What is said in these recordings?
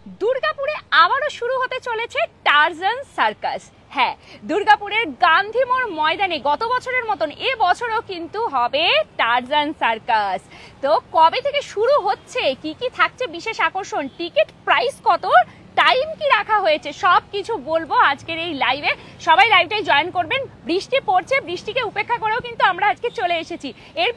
দুর্গাপুরে আবারও শুরু হতে চলেছে টারজান সার্কাস। হ্যাঁ, দুর্গাপুরের গান্ধী মোড় ময়দানে গত বছরের মতন এবছরও কিন্তু হবে টারজান সার্কাস। তো কবে থেকে শুরু হচ্ছে, কি কি থাকছে বিশেষ আকর্ষণ, টিকিট প্রাইস কত, টাইম কি রাখা হয়েছে, সব কিছু বলবো আজকের এই লাইভে। সবাই লাইভটাই জয়েন করবেন। বৃষ্টি পড়ছে, বৃষ্টিকে উপেক্ষা করেও কিন্তু আমরা আজকে চলে এসেছি। এর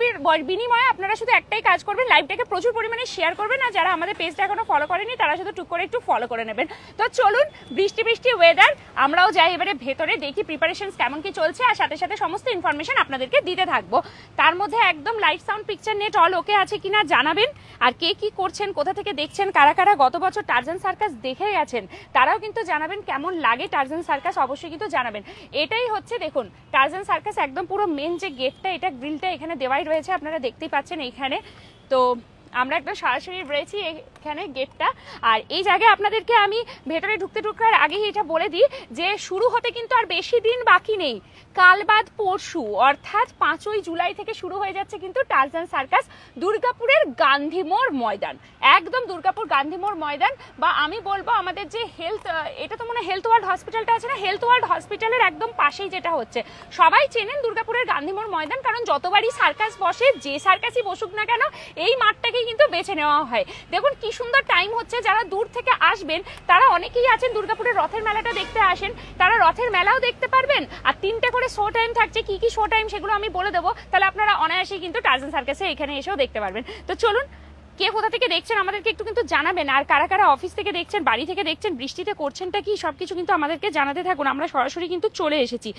বিনিময়ে আপনারা শুধু একটাই কাজ করবেন, লাইভটাকে প্রচুর পরিমাণে শেয়ার করবেন। আর যারা আমাদের পেজটা এখনো ফলো করেনি তারা শুধু টুক করে একটু ফলো করে নেবেন। তো চলুন, বৃষ্টি ওয়েদার, আমরাও যাই এবারে ভেতরে, দেখি প্রিপারেশন কেমন কি চলছে, আর সাথে সাথে সমস্ত ইনফরমেশন আপনাদেরকে দিতে থাকবো। তার মধ্যে একদম light sound picture net all ওকে আছে কিনা জানাবেন। আর কে কি করছেন, কোথা থেকে দেখছেন, কারা কারা গত বছর টারজান সার্কাস দেখে গেছেন তারাও কিন্তু জানাবেন। কেমন লাগে টারজান সার্কাস অবশ্যই কিন্তু জানাবেন। এটাই হচ্ছে দেখুন টারজান সার্কাস, একদম পুরো মেন যে গেটটা, এটা গ্রিলটা এখানে দেওয়াই রয়েছে, আপনারা দেখতেই পাচ্ছেন এইখানে। তো আমরা একদম সরাসরি রয়েছি এখানে গেটটা। আর এই জায়গায় আপনাদেরকে আমি ভেতরে ঢুকার আগেই এটা বলে দিই যে শুরু হতে কিন্তু আর বেশি দিন বাকি নেই। কাল বাদ পরশু অর্থাৎ 5ই জুলাই থেকে শুরু হয়ে যাচ্ছে কিন্তু টারজান সার্কাস দুর্গাপুরের গান্ধী মোড় ময়দান। একদম দুর্গাপুর গান্ধী মোড় ময়দান, বা আমি বলবো আমাদের যে এটা তো মনে হয় হেলথ ওয়ার্ল্ড হসপিটালটা আছে না, হেলথ ওয়ার্ল্ড হসপিটালের একদম পাশেই যেটা হচ্ছে। সবাই চেনেন দুর্গাপুরের গান্ধী মোড় ময়দান, কারণ যতবারই সার্কাস বসে, যে সার্কাসই বসুক না কেন, এই মাঠটাকে কিন্তু বেছে নেওয়া হয়। দেখুন কি সুন্দর টাইম হচ্ছে। যারা দূর থেকে আসবেন তারা অনেকেই আছেন দুর্গাপুরের রথের মেলাটা দেখতে আসেন, তারা রথের মেলাও দেখতে পারবেন। আর 3টে করে শো টাইম থাকছে, কি কি শো টাইম সেগুলো আমি বলে দেবো, তাহলে আপনারা অনায়াসেই কিন্তু টারজান সার্কাসে এখানে এসেও দেখতে পারবেন। তো চলুন, কে কোথা থেকে দেখছেন আমাদেরকে একটু কিন্তু জানাবেন। আর কারা কারা অফিস থেকে দেখছেন, বাড়ি থেকে দেখছেন, বৃষ্টিতে করছেনটা কি, সবকিছু কিন্তু আমাদেরকে জানাতে থাকুন। আমরা সরাসরি কিন্তু চলে এসেছি।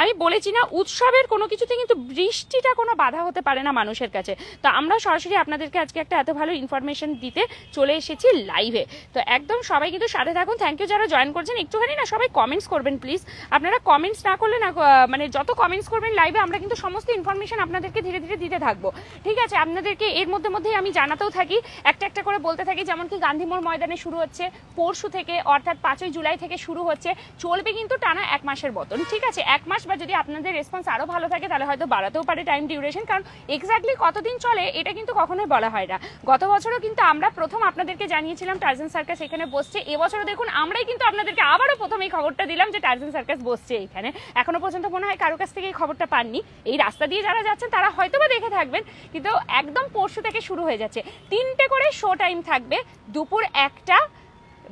আমি বলেছি না, উৎসবের কোনো কিছুতে কিন্তু বৃষ্টিটা কোনো বাধা হতে পারে না মানুষের কাছে। তো আমরা সরাসরি আপনাদেরকে আজকে একটা এত ভালো ইনফরমেশন দিতে চলে এসেছি লাইভে। তো একদম সবাই কিন্তু সাথে থাকুন। থ্যাংক ইউ যারা জয়েন করছেন। একটুখানি না সবাই কমেন্টস করবেন প্লিজ। আপনারা কমেন্টস না করলে না, মানে যত কমেন্টস করবেন লাইভে আমরা কিন্তু সমস্ত ইনফরমেশন আপনাদেরকে ধীরে ধীরে দিতে থাকবো। ঠিক আছে, আপনাদেরকে এর মধ্যেই আমি জানাতেও থাকি, একটা একটা করে বলতে থাকি। যেমন কি গান্ধী মোড় ময়দানে শুরু হচ্ছে পরশু থেকে, অর্থাৎ 5ই জুলাই থেকে শুরু হচ্ছে, চলবে কিন্তু টানা 1 মাসের মতন। ঠিক আছে, 1 মাস, বা যদি আপনাদের রেসপন্স আরো ভালো থাকে তাহলে হয়তো বাড়াতেও পারে টাইম ডিউরেশন, কারণ এক্স্যাক্টলি কতদিন চলে এটা কিন্তু কখনোই বলা হয় না। গত বছরও কিন্তু আমরা প্রথম আপনাদেরকে জানিয়েছিলাম টারজান সার্কাস এখানে বসছে। এবছরও দেখুন আমরাই কিন্তু আপনাদেরকে আবারও প্রথম এই খবরটা দিলাম যে টারজান সার্কাস বসছে এখানে। এখনো পর্যন্ত মনে হয় কারো কাছ থেকে এই খবরটা পাননি। এই রাস্তা দিয়ে যারা যাচ্ছেন তারা হয়তো বা দেখে থাকবেন, কিন্তু একদম পরশু থেকে শুরু হয়ে যাচ্ছে। 3টে করে শো টাইম থাকবে, দুপুর 1টা,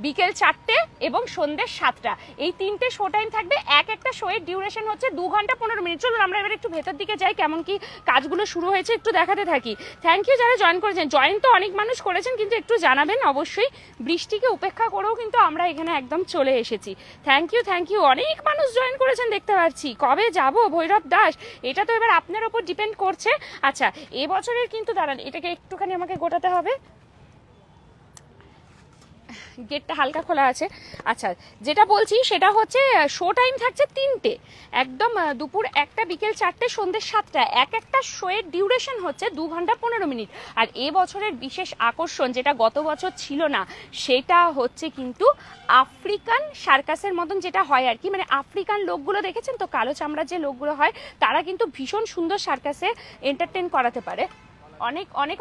বিকেল 4টে এবং সন্ধ্যে 7টা। এই 3টে শো টাইম থাকবে। একটা শো এর ডিউরেশন হচ্ছে 2 ঘন্টা 15 মিনিট। চলুন আমরা এবার একটু ভেতর দিকে যাই, কেমন কি কাজগুলো শুরু হয়েছে একটু দেখাতে থাকি। থ্যাংক ইউ যারা জয়েন করেছেন। জয়েন তো অনেক মানুষ করেছেন, কিন্তু একটু জানাবেন অবশ্যই। বৃষ্টিকে উপেক্ষা করেও কিন্তু আমরা এখানে একদম চলে এসেছি। থ্যাংক ইউ, অনেক মানুষ জয়েন করেছেন দেখতে পাচ্ছি। কবে যাব ভৈরব দাস, এটা তো এবার আপনার ওপর ডিপেন্ড করছে। আচ্ছা, এবছরের কিন্তু দাঁড়ান, এটাকে একটুখানি আমাকে গোটাতে হবে, গেটটা হালকা খোলা আছে। আচ্ছা, যেটা বলছি সেটা হচ্ছে শো টাইম থাকছে 3টে, একদম দুপুর 1টা, বিকেল 4টে, সন্ধ্যে 7টা। একটা শো এর ডিউরেশন হচ্ছে 2 ঘন্টা 15 মিনিট। আর এবছরের বিশেষ আকর্ষণ, যেটা গত বছর ছিল না, সেটা হচ্ছে কিন্তু আফ্রিকান সার্কাসের মতন যেটা হয় আর কি। মানে আফ্রিকান লোকগুলো দেখেছেন তো, কালো চামড়ার যে লোকগুলো হয়, তারা কিন্তু ভীষণ সুন্দর সার্কাসে এন্টারটেন করাতে পারে,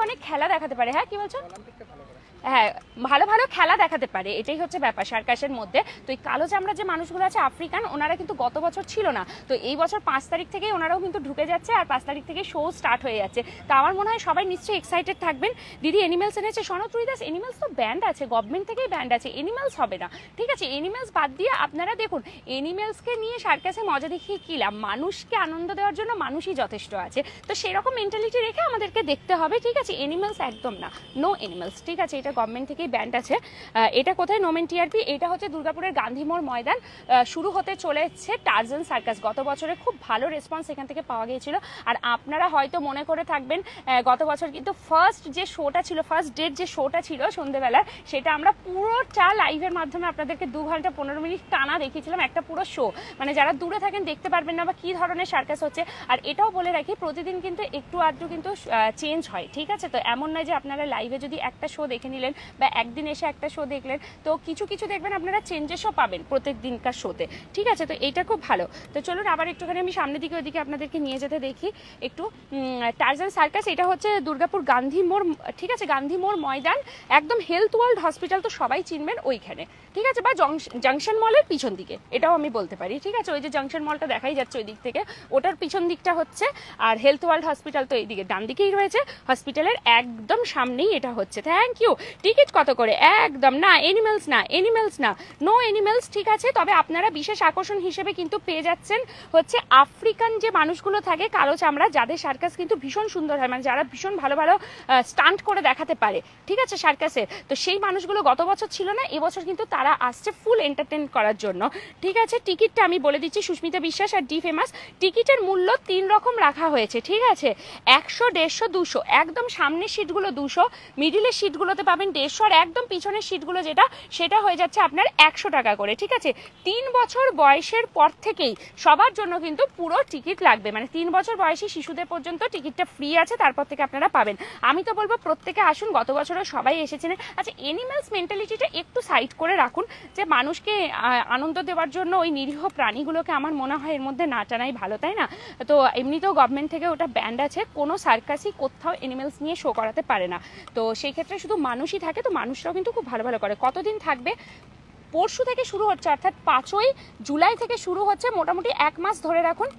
অনেক খেলা দেখাতে পারে। হ্যাঁ, কি বলছো? হ্যাঁ, ভালো খেলা দেখাতে পারে, এটাই হচ্ছে ব্যাপার সার্কাসের মধ্যে। তো এই কালো চামড়ার যে মানুষগুলো আছে আফ্রিকান, ওনারা কিন্তু গত বছর ছিল না। তো এই বছর 5 তারিখ থেকেই ওনারাও কিন্তু ঢুকে যাচ্ছে, আর 5 তারিখ থেকে শো স্টার্ট হয়ে যাচ্ছে। তো আমার মনে হয় সবাই নিশ্চয়ই এক্সাইটেড থাকবেন। দিদি এনিমেলস এনেছে, সনদ রুইদাস, এনিমেলস তো ব্যান্ড আছে, গভর্নমেন্ট থেকেই ব্যান্ড আছে, এনিমেলস হবে না। ঠিক আছে, এনিমেলস বাদ দিয়ে আপনারা দেখুন, এনিমেলসকে নিয়ে সার্কাসে মজা দেখিয়ে কি লাভ? মানুষকে আনন্দ দেওয়ার জন্য মানুষই যথেষ্ট আছে। তো সেরকম মেন্টালিটি রেখে আমাদেরকে দেখতে হবে। ঠিক আছে, এনিমেলস একদম না, নো এনিমেলস। ঠিক আছে, এটা গভর্নমেন্ট থেকেই ব্যান্ড আছে। এটা কোথায়? নোমেন টিআরপি। এটা হচ্ছে দুর্গাপুরের গান্ধী মোড় ময়দান। শুরু হতে চলেছে টারজান সার্কাস। গত বছরে খুব ভালো রেসপন্স এখান থেকে পাওয়া গিয়েছিল। আর আপনারা হয়তো মনে করে থাকবেন, গত বছর কিন্তু ফার্স্ট যে শোটা ছিল, ফার্স্ট ডেট যে শোটা ছিল সন্ধ্যেবেলার, সেটা আমরা পুরোটা লাইভের মাধ্যমে আপনাদেরকে 2 ঘন্টা 15 মিনিট টানা দেখিয়েছিলাম, একটা পুরো শো। মানে যারা দূরে থাকেন দেখতে পারবেন না বা কি ধরনের সার্কাস হচ্ছে। আর এটাও বলে রাখি, প্রতিদিন কিন্তু একটু আধটু কিন্তু চেঞ্জ হয়। ঠিক আছে, তো এমন নয় যে আপনারা লাইভে যদি একটা শো দেখে নিলেন নিলেন বা একদিন এসে একটা শো দেখলেন, তো কিছু কিছু দেখবেন আপনারা চেঞ্জেসও পাবেন প্রত্যেক দিনকার শোতে, ঠিক আছে? তো এইটা খুব ভালো। তো চলুন আবার একটুখানি আমি সামনের দিকে ওইদিকে আপনাদেরকে নিয়ে যেতে দেখি একটু। টারজান সার্কাস, এটা হচ্ছে দুর্গাপুর গান্ধী মোড়, ঠিক আছে? গান্ধী মোড় ময়দান, একদম হেলথ ওয়ার্ল্ড হসপিটাল তো সবাই চিনবেন ওইখানে, ঠিক আছে? বা জাংশন মলের পিছন দিকে, এটাও আমি বলতে পারি, ঠিক আছে? ওই যে জাংশন মলটা দেখাই যাচ্ছে ওই দিক থেকে, ওটার পিছন দিকটা হচ্ছে, আর হেলথ ওয়ার্ল্ড হসপিটাল তো এইদিকে ডান দিকেই রয়েছে, হসপিটালের একদম সামনেই এটা হচ্ছে। Thank you. টিকিট কত করে? একদম না, এনিমেলস না, এনিমেলস না, নো এনিমেলস, ঠিক আছে? তবে আপনারা বিশেষ আকর্ষণ হিসেবে কিন্তু পেয়ে যাচ্ছেন হচ্ছে আফ্রিকান যে মানুষগুলো থাকে কালো চামড়া, যাদের সার্কাস কিন্তু ভীষণ সুন্দর হয়, মানে যারা ভীষণ ভালো ভালো স্টান্ট করে দেখাতে পারে, ঠিক আছে? সার্কাসের তো সেই মানুষগুলো গত বছর ছিল না, এবছর কিন্তু তারা আসছে ফুল এন্টারটেইন করার জন্য, ঠিক আছে? টিকিটটা আমি বলে দিচ্ছি, সুস্মিতা বিশ্বাস আর ডি ফেমাস। টিকিটের মূল্য 3 রকম রাখা হয়েছে, ঠিক আছে? 100, 150, 200। একদম সামনের সিটগুলো 200, মিডিলের সিটগুলোতে পাবেন 150, আর একদম পিছনের সিটগুলো যেটা সেটা হয়ে যাচ্ছে আপনার 100 টাকা করে, ঠিক আছে? 3 বছর বয়সের পর থেকেই সবার জন্য কিন্তু পুরো টিকিট লাগবে, মানে 3 বছর বয়সী শিশুদের পর্যন্ত টিকিটটা ফ্রি আছে, তারপর থেকে আপনারা পাবেন। আমি তো বলবো প্রত্যেকে আসুন, গত বছরও সবাই এসেছিলেন। আচ্ছা, এনিম্যালস মেন্টালিটিটা একটু সাইড করে রাখুন, যে মানুষকে আনন্দ দেওয়ার জন্য ওই নিরীহ প্রাণীগুলোকে আমার মনে হয় এর মধ্যে না টানাই ভালো, তাই না? তো এমনিতেও গভর্নমেন্ট থেকে ওটা ব্যান্ড আছে, কোনো সার্কাসই কোথাও এনিম্যালস নিয়ে শো করাতে পারে না, তো সেই ক্ষেত্রে শুধু মানুষই থাকে, তো মানুষরাও কিন্তু খুব ভালো ভালো করে। কতদিন থাকবে? পরশু থেকে শুরু হচ্ছে, অর্থাৎ 5ই জুলাই থেকে শুরু হচ্ছে, মোটামুটি 1 মাস ধরে রাখুন।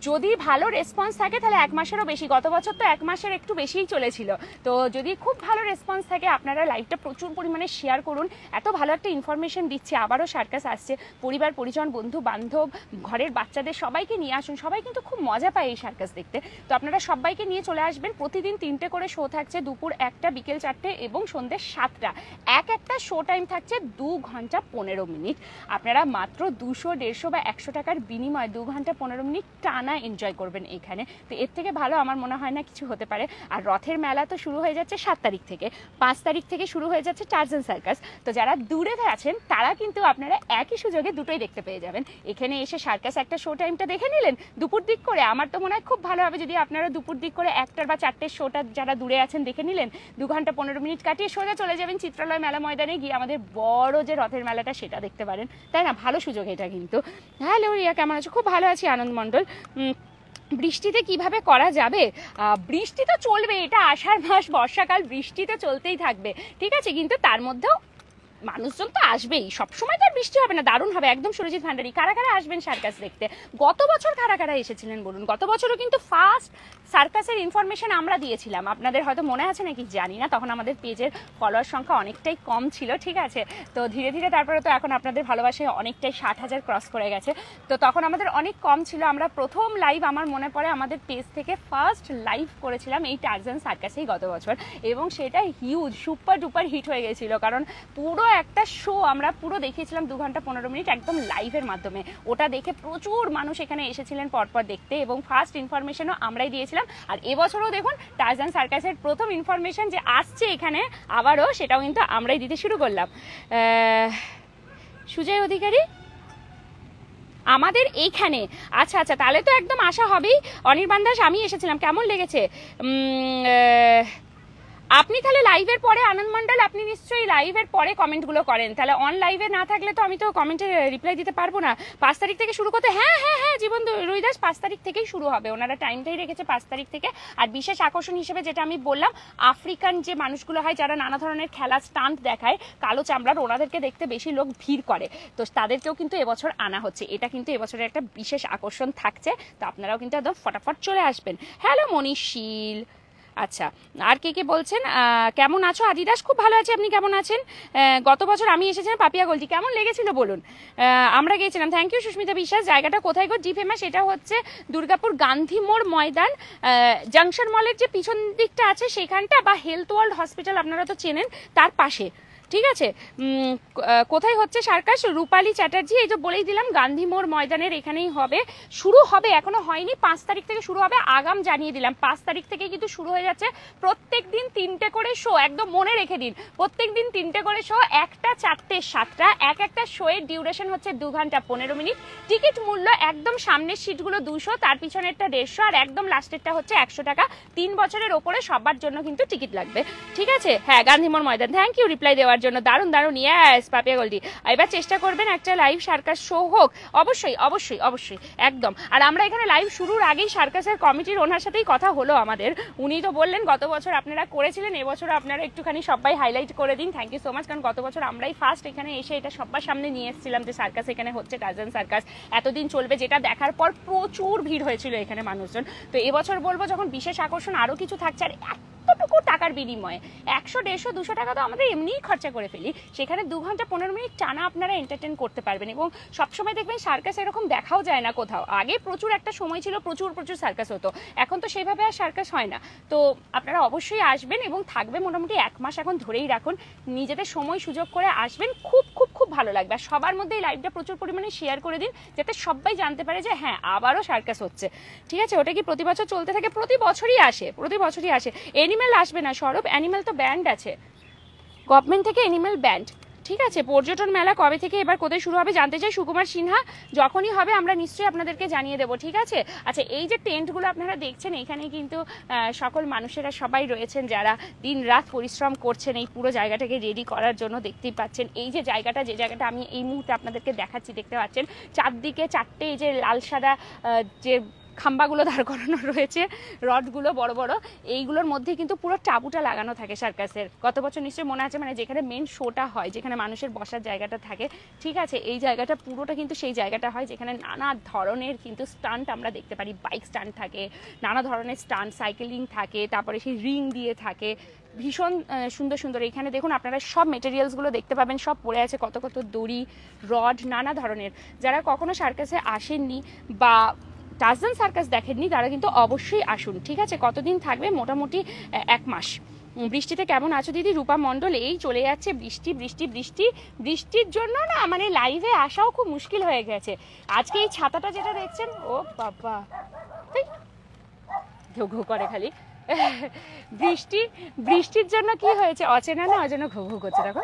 যদি ভালো রেসপন্স থাকে তাহলে 1 মাসেরও বেশি, গত বছর তো 1 মাসের একটু বেশিই চলেছিল। তো যদি খুব ভালো রেসপন্স থাকে, আপনারা লাইভটা প্রচুর পরিমাণে শেয়ার করুন, এত ভালো একটা ইনফরমেশন দিচ্ছি, আবারও সার্কাস আসছে, পরিবার পরিজন বন্ধু বান্ধব ঘরের বাচ্চাদের সবাইকে নিয়ে আসুন, সবাই কিন্তু খুব মজা পায় এই সার্কাস দেখতে। তো আপনারা সবাইকে নিয়ে চলে আসবেন। প্রতিদিন 3টে করে শো থাকছে, দুপুর 1টা, বিকেল 4টে এবং সন্ধ্যে 7টা। একটা শো টাইম থাকছে 2 ঘন্টা 15 মিনিট। আপনারা মাত্র 200, 150 বা 100 টাকার বিনিময়ে 2 ঘন্টা 15 মিনিট টানা এনজয় করবেন এখানে। তো এর থেকে ভালো আমার মনে হয় না কিছু হতে পারে। আর রথের মেলা তো শুরু হয়ে যাচ্ছে 7 তারিখ থেকে, 5 তারিখ থেকে শুরু হয়ে যাচ্ছে টারজান সার্কাস। তো যারা দূরে আছেন তারা কিন্তু আপনারা একই সুযোগে দুটোই দেখতে পেয়ে যাবেন। এখানে এসে সার্কাস একটা শো টাইমটা দেখে নিলেন দুপুর দিক করে, আমার তো মনে হয় খুব ভালো হবে যদি আপনারা দুপুর দিক করে 1টার বা 4টের শোটা যারা দূরে আছেন দেখে নিলেন, 2 ঘন্টা 15 মিনিট কাটিয়ে সোজা চলে যাবেন চিত্রালয় মেলা ময়দানে, গিয়ে আমাদের বড় যে রথের মেলাটা সেটা দেখতে পারেন, তাই না? ভালো সুযোগ এটা কিন্তু। হ্যালো রিয়া, কেমন আছো? খুব ভালো আছি, আনন্দ মণ্ডল। বৃষ্টিতে কিভাবে করা যাবে? বৃষ্টি তো চলবে, এটা আষাঢ় মাস, বর্ষাকাল, বৃষ্টি তো চলতেই থাকবে, ঠিক আছে? কিন্তু তার মধ্যেও মানুষজন তো আসবেই, সবসময় তো আর বৃষ্টি হবে না, দারুণ হবে একদম। সুরজিৎ ভান্ডারী, কারা কারা আসবেন সার্কাস দেখতে? গত বছর কারা কারা এসেছিলেন বলুন? গত বছরও কিন্তু ফার্স্ট সার্কাসের ইনফরমেশন আমরা দিয়েছিলাম, আপনাদের হয়তো মনে আছে নাকি জানি না, তখন আমাদের পেজের ফলোয়ার সংখ্যা অনেকটাই কম ছিল, ঠিক আছে? তো ধীরে ধীরে তারপরে তো এখন আপনাদের ভালোবাসায় অনেকটাই 60,000 ক্রস করে গেছে। তো তখন আমাদের অনেক কম ছিল, আমরা প্রথম লাইভ আমার মনে পড়ে আমাদের পেজ থেকে ফার্স্ট লাইভ করেছিলাম এই টারজান সার্কাসেই গত বছর, এবং সেটা হিউজ সুপার ডুপার হিট হয়ে গেছিলো, কারণ পুরো একটা শো আমরা পুরো দেখিয়েছিলাম 2 ঘন্টা 15 মিনিট একদম লাইভের মাধ্যমে। ওটা দেখে প্রচুর মানুষ এখানে এসেছিলেন পরপর দেখতে, এবং ফার্স্ট ইনফরমেশনও আমরাই দিয়েছিলাম। আর এবছরও দেখুন টারজান সার্কাসের প্রথম ইনফরমেশন যে আসছে এখানে আবারও, সেটাও কিন্তু আমরাই দিতে শুরু করলাম। সুজয় অধিকারী আমাদের এইখানে, আচ্ছা আচ্ছা, তাহলে তো একদম আশা হবেই। অনির্বাণ দাস, আমি এসেছিলাম, কেমন লেগেছে? আপনি তাহলে লাইভের পরে, আনন্দ মণ্ডল আপনি নিশ্চয়ই লাইভের পরে কমেন্টগুলো করেন, তাহলে অন লাইভে না থাকলে তো আমি তো কমেন্টে রিপ্লাই দিতে পারবো না। 5 তারিখ থেকে শুরু করতে, হ্যাঁ হ্যাঁ হ্যাঁ জীবন রুইদাস, 5 তারিখ থেকেই শুরু হবে, ওনারা টাইমটাই রেখেছে 5 তারিখ থেকে। আর বিশেষ আকর্ষণ হিসেবে যেটা আমি বললাম, আফ্রিকান যে মানুষগুলো হয় যারা নানা ধরনের খেলা স্টান্ট দেখায় কালো চামড়ার, ওনাদেরকে দেখতে বেশি লোক ভিড় করে, তো তাদেরকেও কিন্তু এবছর আনা হচ্ছে। এটা কিন্তু এবছরের একটা বিশেষ আকর্ষণ থাকছে, তো আপনারাও কিন্তু একদম ফটাফট চলে আসবেন। হ্যালো মনীষীল, আচ্ছা আর কে বলছেন? কেমন আছো আদিদাস? খুব ভালো আছি, আপনি কেমন আছেন? গত বছর আমি এসেছিলাম পাপিয়া গোলজি, কেমন লেগেছিল বলুন? আমরা গিয়েছিলাম। থ্যাংক ইউ সুস্মিতা বিশ্বাস। জায়গাটা কোথায় গো? জি ফেমাস, এটা হচ্ছে দুর্গাপুর গান্ধী মোড় ময়দান, জাংশন মলের যে পিছন দিকটা আছে সেখানটা, বা হেলথ ওয়ার্ল্ড হসপিটাল আপনারা তো চেনেন, তার পাশে, ঠিক আছে। কোথায় হচ্ছে সার্কাস? রূপালী চ্যাটার্জি, এই যে বলেই দিলাম, গান্ধী মোড় ময়দানের এখানেই হবে। শুরু হবে, এখনো হয়নি, 5 তারিখ থেকে শুরু হবে, আগাম জানিয়ে দিলাম 5 তারিখ থেকে কিন্তু শুরু হয়ে যাচ্ছে। প্রত্যেক দিন 3টে করে শো, একদম মনে রেখে দিন, প্রত্যেক দিন 3টে করে শো, 1টা 4টে 7টা, এক একটা শোয়ের ডিউরেশন হচ্ছে 2 ঘন্টা 15 মিনিট। টিকিট মূল্য একদম সামনের সিটগুলো 200, তার পিছনেরটা 150, আর একদম লাস্টেরটা হচ্ছে 100 টাকা। 3 বছরের ওপরে সবার জন্য কিন্তু টিকিট লাগবে, ঠিক আছে। হ্যাঁ, গান্ধীমোড় ময়দান। থ্যাংক ইউ রিপ্লাই দেওয়ার জন্য, দারুণ দারুণ, ইয়েস পাপিয়া গোল্ডি। এবার চেষ্টা করবেন একটা লাইভ সার্কাস শো হোক, অবশ্যই অবশ্যই অবশ্যই, একদম। আর আমরা এখানে লাইভ শুরুর আগেই সার্কাসের কমিটির ওনার সাথেই কথা হলো আমাদের, উনি তো বললেন গত বছর আপনারা করেছিলেন, এবছর আপনারা একটুখানি সবাই হাইলাইট করে দিন। থ্যাংক ইউ সো মাচ, কারণ গত বছর আমরাই ফার্স্ট এখানে এসে এটা সবার সামনে নিয়ে এসেছিলাম যে সার্কাস এখানে হচ্ছে, টার্জান সার্কাস এতদিন চলবে, যেটা দেখার পর প্রচুর ভিড় হয়েছিল এখানে মানুষজন। তো এবছর বলবো যখন বিশেষ আকর্ষণ আরও কিছু থাকছে, আর এতটুকু টাকার বিনিময়ে 100, 150, 200 টাকা তো আমাদের এমনিই খরচা করে ফেলি, সেখানে 2 ঘন্টা 15 মিনিট টানা আপনারা এন্টারটেন করতে পারবেন। এবং সবসময় দেখবেন সার্কাস এরকম দেখাও যায় না কোথাও। আগে প্রচুর একটা সময় ছিল প্রচুর প্রচুর সার্কাস হতো, এখন তো সেইভাবে আর সার্কাস হয় না। তো আপনারা অবশ্যই আসবেন এবং থাকবে মোটামুটি 1 মাস, এখন ধরেই রাখুন, নিজেদের সময় সুযোগ করে আসবেন, খুব খুব খুব ভালো লাগবে। আর সবার মধ্যে এই লাইভটা প্রচুর পরিমাণে শেয়ার করে দিন, যাতে সবাই জানতে পারে যে হ্যাঁ আবারও সার্কাস হচ্ছে, ঠিক আছে। ওটা কি প্রতি বছর চলতে থাকে? প্রতি বছরই আসে, প্রতি বছরই আসে। এনিম্যাল আসবে না সৌরভ, অ্যানিম্যাল তো ব্যান্ড আছে গভর্নমেন্ট থেকে, অ্যানিম্যাল ব্যান্ড, ঠিক আছে। পর্যটন মেলা কবে থেকে এবার কোথায় শুরু হবে জানতে চাই সুকুমার সিনহা। যখনই হবে আমরা নিশ্চয়ই আপনাদেরকে জানিয়ে দেবো, ঠিক আছে। আচ্ছা, এই যে টেন্টগুলো আপনারা দেখছেন, এখানে কিন্তু সকল মানুষেরা সবাই রয়েছেন যারা দিন রাত পরিশ্রম করছেন এই পুরো জায়গাটাকে রেডি করার জন্য। দেখতেই পাচ্ছেন এই যে জায়গাটা, যে জায়গাটা আমি এই মুহূর্তে আপনাদেরকে দেখাচ্ছি, দেখতে পাচ্ছেন চারদিকে 4টে এই যে লাল সাদা যে খাম্বাগুলো দাঁড় করানো রয়েছে, রডগুলো বড় বড়, এইগুলোর মধ্যে কিন্তু পুরো টাবুটা লাগানো থাকে সার্কাসের। গত বছর নিশ্চয়ই মনে আছে, মানে যেখানে মেন শোটা হয়, যেখানে মানুষের বসার জায়গাটা থাকে, ঠিক আছে, এই জায়গাটা পুরোটা কিন্তু সেই জায়গাটা হয় যেখানে নানা ধরনের কিন্তু স্টান্ট আমরা দেখতে পারি। বাইক স্টান্ট থাকে, নানা ধরনের স্টান্ট, সাইকেলিং থাকে, তারপরে সেই রিং দিয়ে থাকে, ভীষণ সুন্দর সুন্দর। এখানে দেখুন আপনারা সব মেটেরিয়ালসগুলো দেখতে পাবেন, সব পড়ে আছে, কত কত দড়ি, রড, নানা ধরনের। যারা কখনো সার্কাসে আসেননি বা টার্জান সার্কাস দেখেননি তারা কিন্তু অবশ্যই আসুন, ঠিক আছে। কতদিন থাকবে? মোটামুটি 1 মাস। বৃষ্টিতে কেমন আছো দিদি? রূপা মণ্ডল, এই চলে যাচ্ছে বৃষ্টি বৃষ্টি বৃষ্টি। বৃষ্টির জন্য না মানে লাইভে আসাও খুব মুশকিল হয়ে গেছে। আজকে এই ছাতাটা যেটা দেখছেন, ও বাবা ঘেউ ঘেউ করে খালি। বৃষ্টির জন্য কি হয়েছে, অচেনা না, ওই জন্য ঘেউ ঘেউ করছে। দেখো,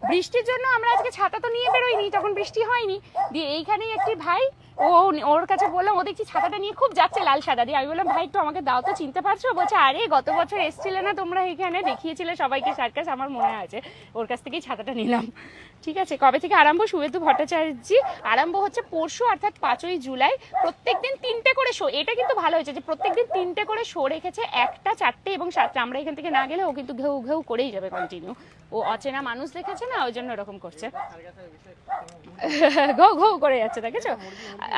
বৃষ্টির জন্য আমরা আজকে ছাতা তো নিয়ে বেরোইনি, তখন বৃষ্টি হয়নি। দিয়ে এইখানেই একটি ভাই, ওর কাছে বললাম, ও দেখছি ছাতাটা নিয়ে খুব যাচ্ছে লাল সাদা দিয়ে। আমি বললাম ভাই একটু আমাকে দাও তো, চিনতে পারছো? বলছে আরে গত বছর এসছিলে না তোমরা, এখানে দেখিয়েছিলে সবাইকে সার্কাস, আমার মনে আছে। ওর কাছ থেকেই ছাতাটা নিলাম, ঠিক আছে। কবে থেকে আরম্ভ? শুভেন্দু ভট্টাচার্যজি, আরম্ভ হচ্ছে পরশু, অর্থাৎ 5ই জুলাই। প্রত্যেকদিন 3টে করে শো, এটা কিন্তু ভালো হয়েছে যে প্রত্যেকদিন 3টে করে শো রেখেছে, 1টা, 4টে এবং 7টা। আমরা এখান থেকে না গেলে ও কিন্তু ঘেউ ঘেউ করেই যাবে কন্টিনিউ। ও অচেনা মানুষ দেখেছে না, ওই জন্য এরকম করছে, ঘৌ ঘৌ করে যাচ্ছে, দেখেছো?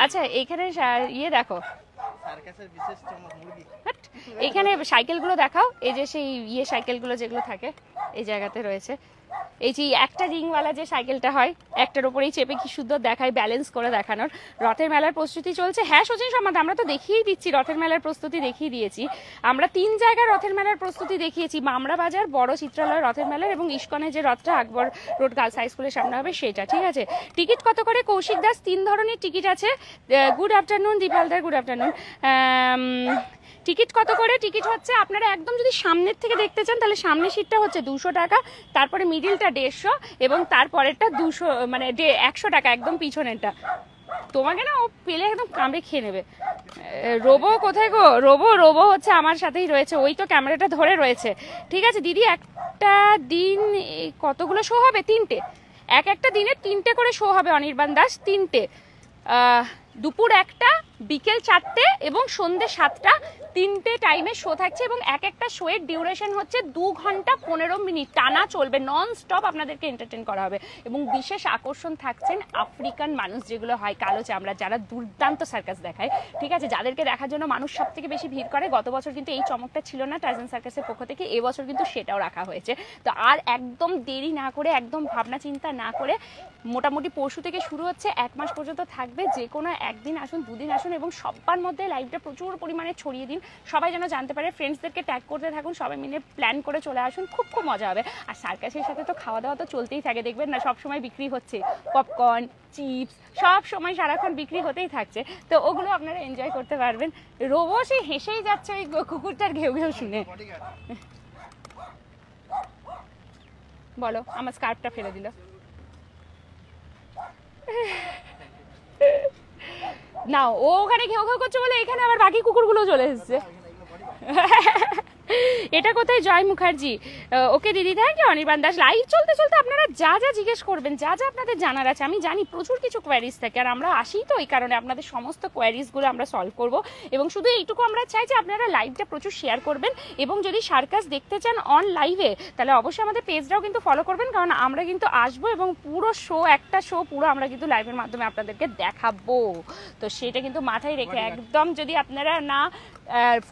আচ্ছা, এখানে ইয়ে দেখো, এখানে সাইকেলগুলো দেখাও, এই যে সেই ইয়ে সাইকেলগুলো যেগুলো থাকে এই জায়গাতে রয়েছে। এই যে একটা রিংওয়ালা যে সাইকেলটা হয়, একটার উপরেই চেপে কি সুন্দর দেখায়, ব্যালেন্স করে দেখানোর। রথের মেলার প্রস্তুতি চলছে। হ্যাঁ সচিন সম্মাদ, আমরা তো দেখিয়েই দিচ্ছি, রথের মেলার প্রস্তুতি দেখিয়ে দিয়েছি। আমরা 3 জায়গায় রথের মেলার প্রস্তুতি দেখিয়েছি, মামরা বাজার, বড় চিত্রালয় রথের মেলার, এবং ইস্কনের যে রথটা আকবর রোড গার্লস হাই স্কুলের সামনে হবে সেটা, ঠিক আছে। টিকিট কত করে? কৌশিক দাস, 3 ধরনের টিকিট আছে। গুড আফটারনুন দীপালদার, গুড আফটারনুন। টিকিট কত করে? টিকিট হচ্ছে আপনারা একদম যদি সামনের থেকে দেখতে চান তাহলে সামনের সিটটা হচ্ছে 200 টাকা, তারপরে মিডিলটা 150 এবং তারপরেরটা 200 মানে 100 টাকা, একদম পিছনেরটা। তোমাকে না ও পেলে একদম কামড়ে খেয়ে নেবে। রোবো কোথায় গো? রোবো হচ্ছে আমার সাথেই রয়েছে, ওই তো ক্যামেরাটা ধরে রয়েছে, ঠিক আছে। দিদি একটা দিন কতগুলো শো হবে? 3টে, একটা দিনে 3টে করে শো হবে অনির্বাণ দাস, 3টে। দুপুর 1টা, বিকেল 4টে এবং সন্ধ্যে 7টা, 3টে টাইমে শো থাকছে। এবং একটা শোয়ের ডিউরেশন হচ্ছে 2 ঘন্টা 15 মিনিট টানা চলবে, নন স্টপ আপনাদেরকে এন্টারটেন করা হবে। এবং বিশেষ আকর্ষণ থাকছেন আফ্রিকান মানুষ যেগুলো হয়, কালো চামড়া, যারা দুর্দান্ত সার্কাস দেখায়, ঠিক আছে, যাদেরকে দেখার জন্য মানুষ সব থেকে বেশি ভিড় করে। গত বছর কিন্তু এই চমকটা ছিল না টার্জান সার্কাসের পক্ষ থেকে, এবছর কিন্তু সেটাও রাখা হয়েছে। তো আর একদম দেরি না করে, একদম ভাবনা চিন্তা না করে, মোটামুটি পরশু থেকে শুরু হচ্ছে, 1 মাস পর্যন্ত থাকবে। যে কোনো একদিন আসুন, 2 দিন আসুন, আসুন এবং সবার মধ্যে লাইভটা প্রচুর পরিমাণে ছড়িয়ে দিন, সবাই যেন জানতে পারে। ফ্রেন্ডসদেরকে ট্যাগ করতে থাকুন, সবাই মিলে প্ল্যান করে চলে আসুন, খুব খুব মজা হবে। আর সার্কাসের সাথে তো খাওয়া দাওয়া তো চলতেই থাকে, দেখবেন না সব সময় বিক্রি হচ্ছে পপকর্ন, চিপস, সব সময় সারাক্ষণ বিক্রি হতেই থাকছে, তো ওগুলো আপনারা এনজয় করতে পারবেন। রোবো সে হেসেই যাচ্ছে ওই কুকুরটার ঘেউ ঘেউ শুনে। বলো, আমার স্কার্ফটা ফেলে দিল। না ও ওখানে ঘেউ ঘেউ করছে বলে এখানে আবার বাকি কুকুরগুলো চলে এসেছে। এটা কোথায় জয় মুখার্জি? ওকে দিদি, thank you. Anirban Das, live চলতে চলতে আপনারা যা যা জিজ্ঞেস করবেন, যা যা আপনাদের জানার আছে, আমি জানি প্রচুর কিছু কোয়ারিজ থাকে, আর আমরা আসি তো এই কারণে আপনাদের সমস্ত কোয়ারিজগুলো আমরা সলভ করব। এবং শুধু এইটুকু আমরা চাই যে আপনারা লাইভটা প্রচুর শেয়ার করবেন, এবং যদি সার্কাস দেখতে চান অন লাইভে তাহলে অবশ্যই আমাদের পেজটাও কিন্তু ফলো করবেন, কারণ আমরা কিন্তু আসবো এবং পুরো শো, একটা শো পুরো আমরা কিন্তু লাইভের মাধ্যমে আপনাদেরকে দেখাবো। তো সেটা কিন্তু মাথায় রেখে একদম যদি আপনারা না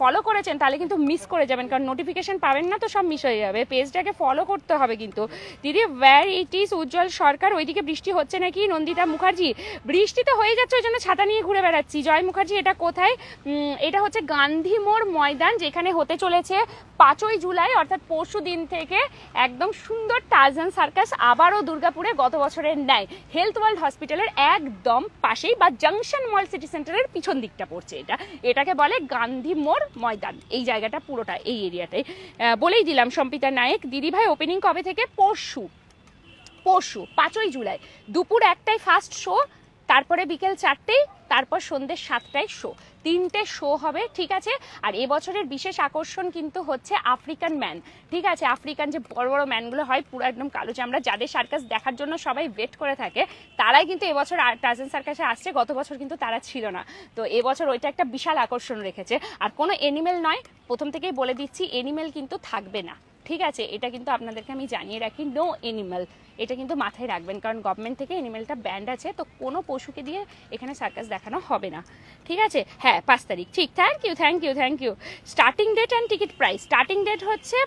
ফলো করেছেন তাহলে কিন্তু মিস করে যাবেন, কারণ নোটিফিকেশন পাবেন না তো সব মিস হয়ে যাবে। পেজটাকে ফলো করতে হবে কিন্তু। দিদি ওয়্যার ইট ইজ উজ্জ্বল সরকার? ওইদিকে বৃষ্টি হচ্ছে নাকি? নন্দিতা মুখার্জি, বৃষ্টি তো হয়ে যাচ্ছে, ওই জন্য ছাতা নিয়ে ঘুরে বেড়াচ্ছি। জয় মুখার্জি, এটা কোথায়? এটা হচ্ছে গান্ধী মোড় ময়দান, যেখানে হতে চলেছে 5ই জুলাই অর্থাৎ পরশু দিন থেকে একদম সুন্দর টার্জান সার্কাস আবারও দুর্গাপুরে গত বছরের ন্যায় হেলথ ওয়ার্ল্ড হসপিটালের একদম পাশেই বা জাংশন মল সিটি সেন্টারের পিছন দিকটা পড়ছে। এটাকে বলে গান্ধী মোড় ময়দান, এই জায়গাটা পুরোটা এই এরিয়াটাই বলেই দিলাম। সম্পিতা নায়েক, দিদি ভাই ওপেনিং কবে থেকে? পরশু 5ই জুলাই দুপুর 1টায় ফার্স্ট শো, তারপরে বিকেল 4টেই, তারপর সন্ধ্যে 7টায় শো, 3টে শো হবে, ঠিক আছে। আর এবছরের বিশেষ আকর্ষণ কিন্তু হচ্ছে আফ্রিকান ম্যান, ঠিক আছে। আফ্রিকান যে বড় বড় ম্যানগুলো হয় পুরো একদম কালো চামড়া, যাদের সার্কাস দেখার জন্য সবাই ওয়েট করে থাকে, তারাই কিন্তু এবছর টার্জান সার্কাসে আসছে, গত বছর কিন্তু তারা ছিল না। তো এবছর ওইটা একটা বিশাল আকর্ষণ রেখেছে। আর কোনো এনিমেল নয়, প্রথম থেকেই বলে দিচ্ছি, এনিমেল কিন্তু থাকবে না, ঠিক আছে। এটা কিন্তু আপনাদেরকে আমি জানিয়ে রাখি, নো এনিম্যাল, এটা কিন্তু মাথায় রাখবেন, কারণ গভর্নমেন্ট থেকে এনিমেলটা ব্যান্ড আছে, তো কোনো পশুকে দিয়ে এখানে সার্কাস দেখানো হবে না, ঠিক আছে। হ্যাঁ 5 তারিখ, ঠিক। Thank you. Starting date and ticket price. Starting date হচ্ছে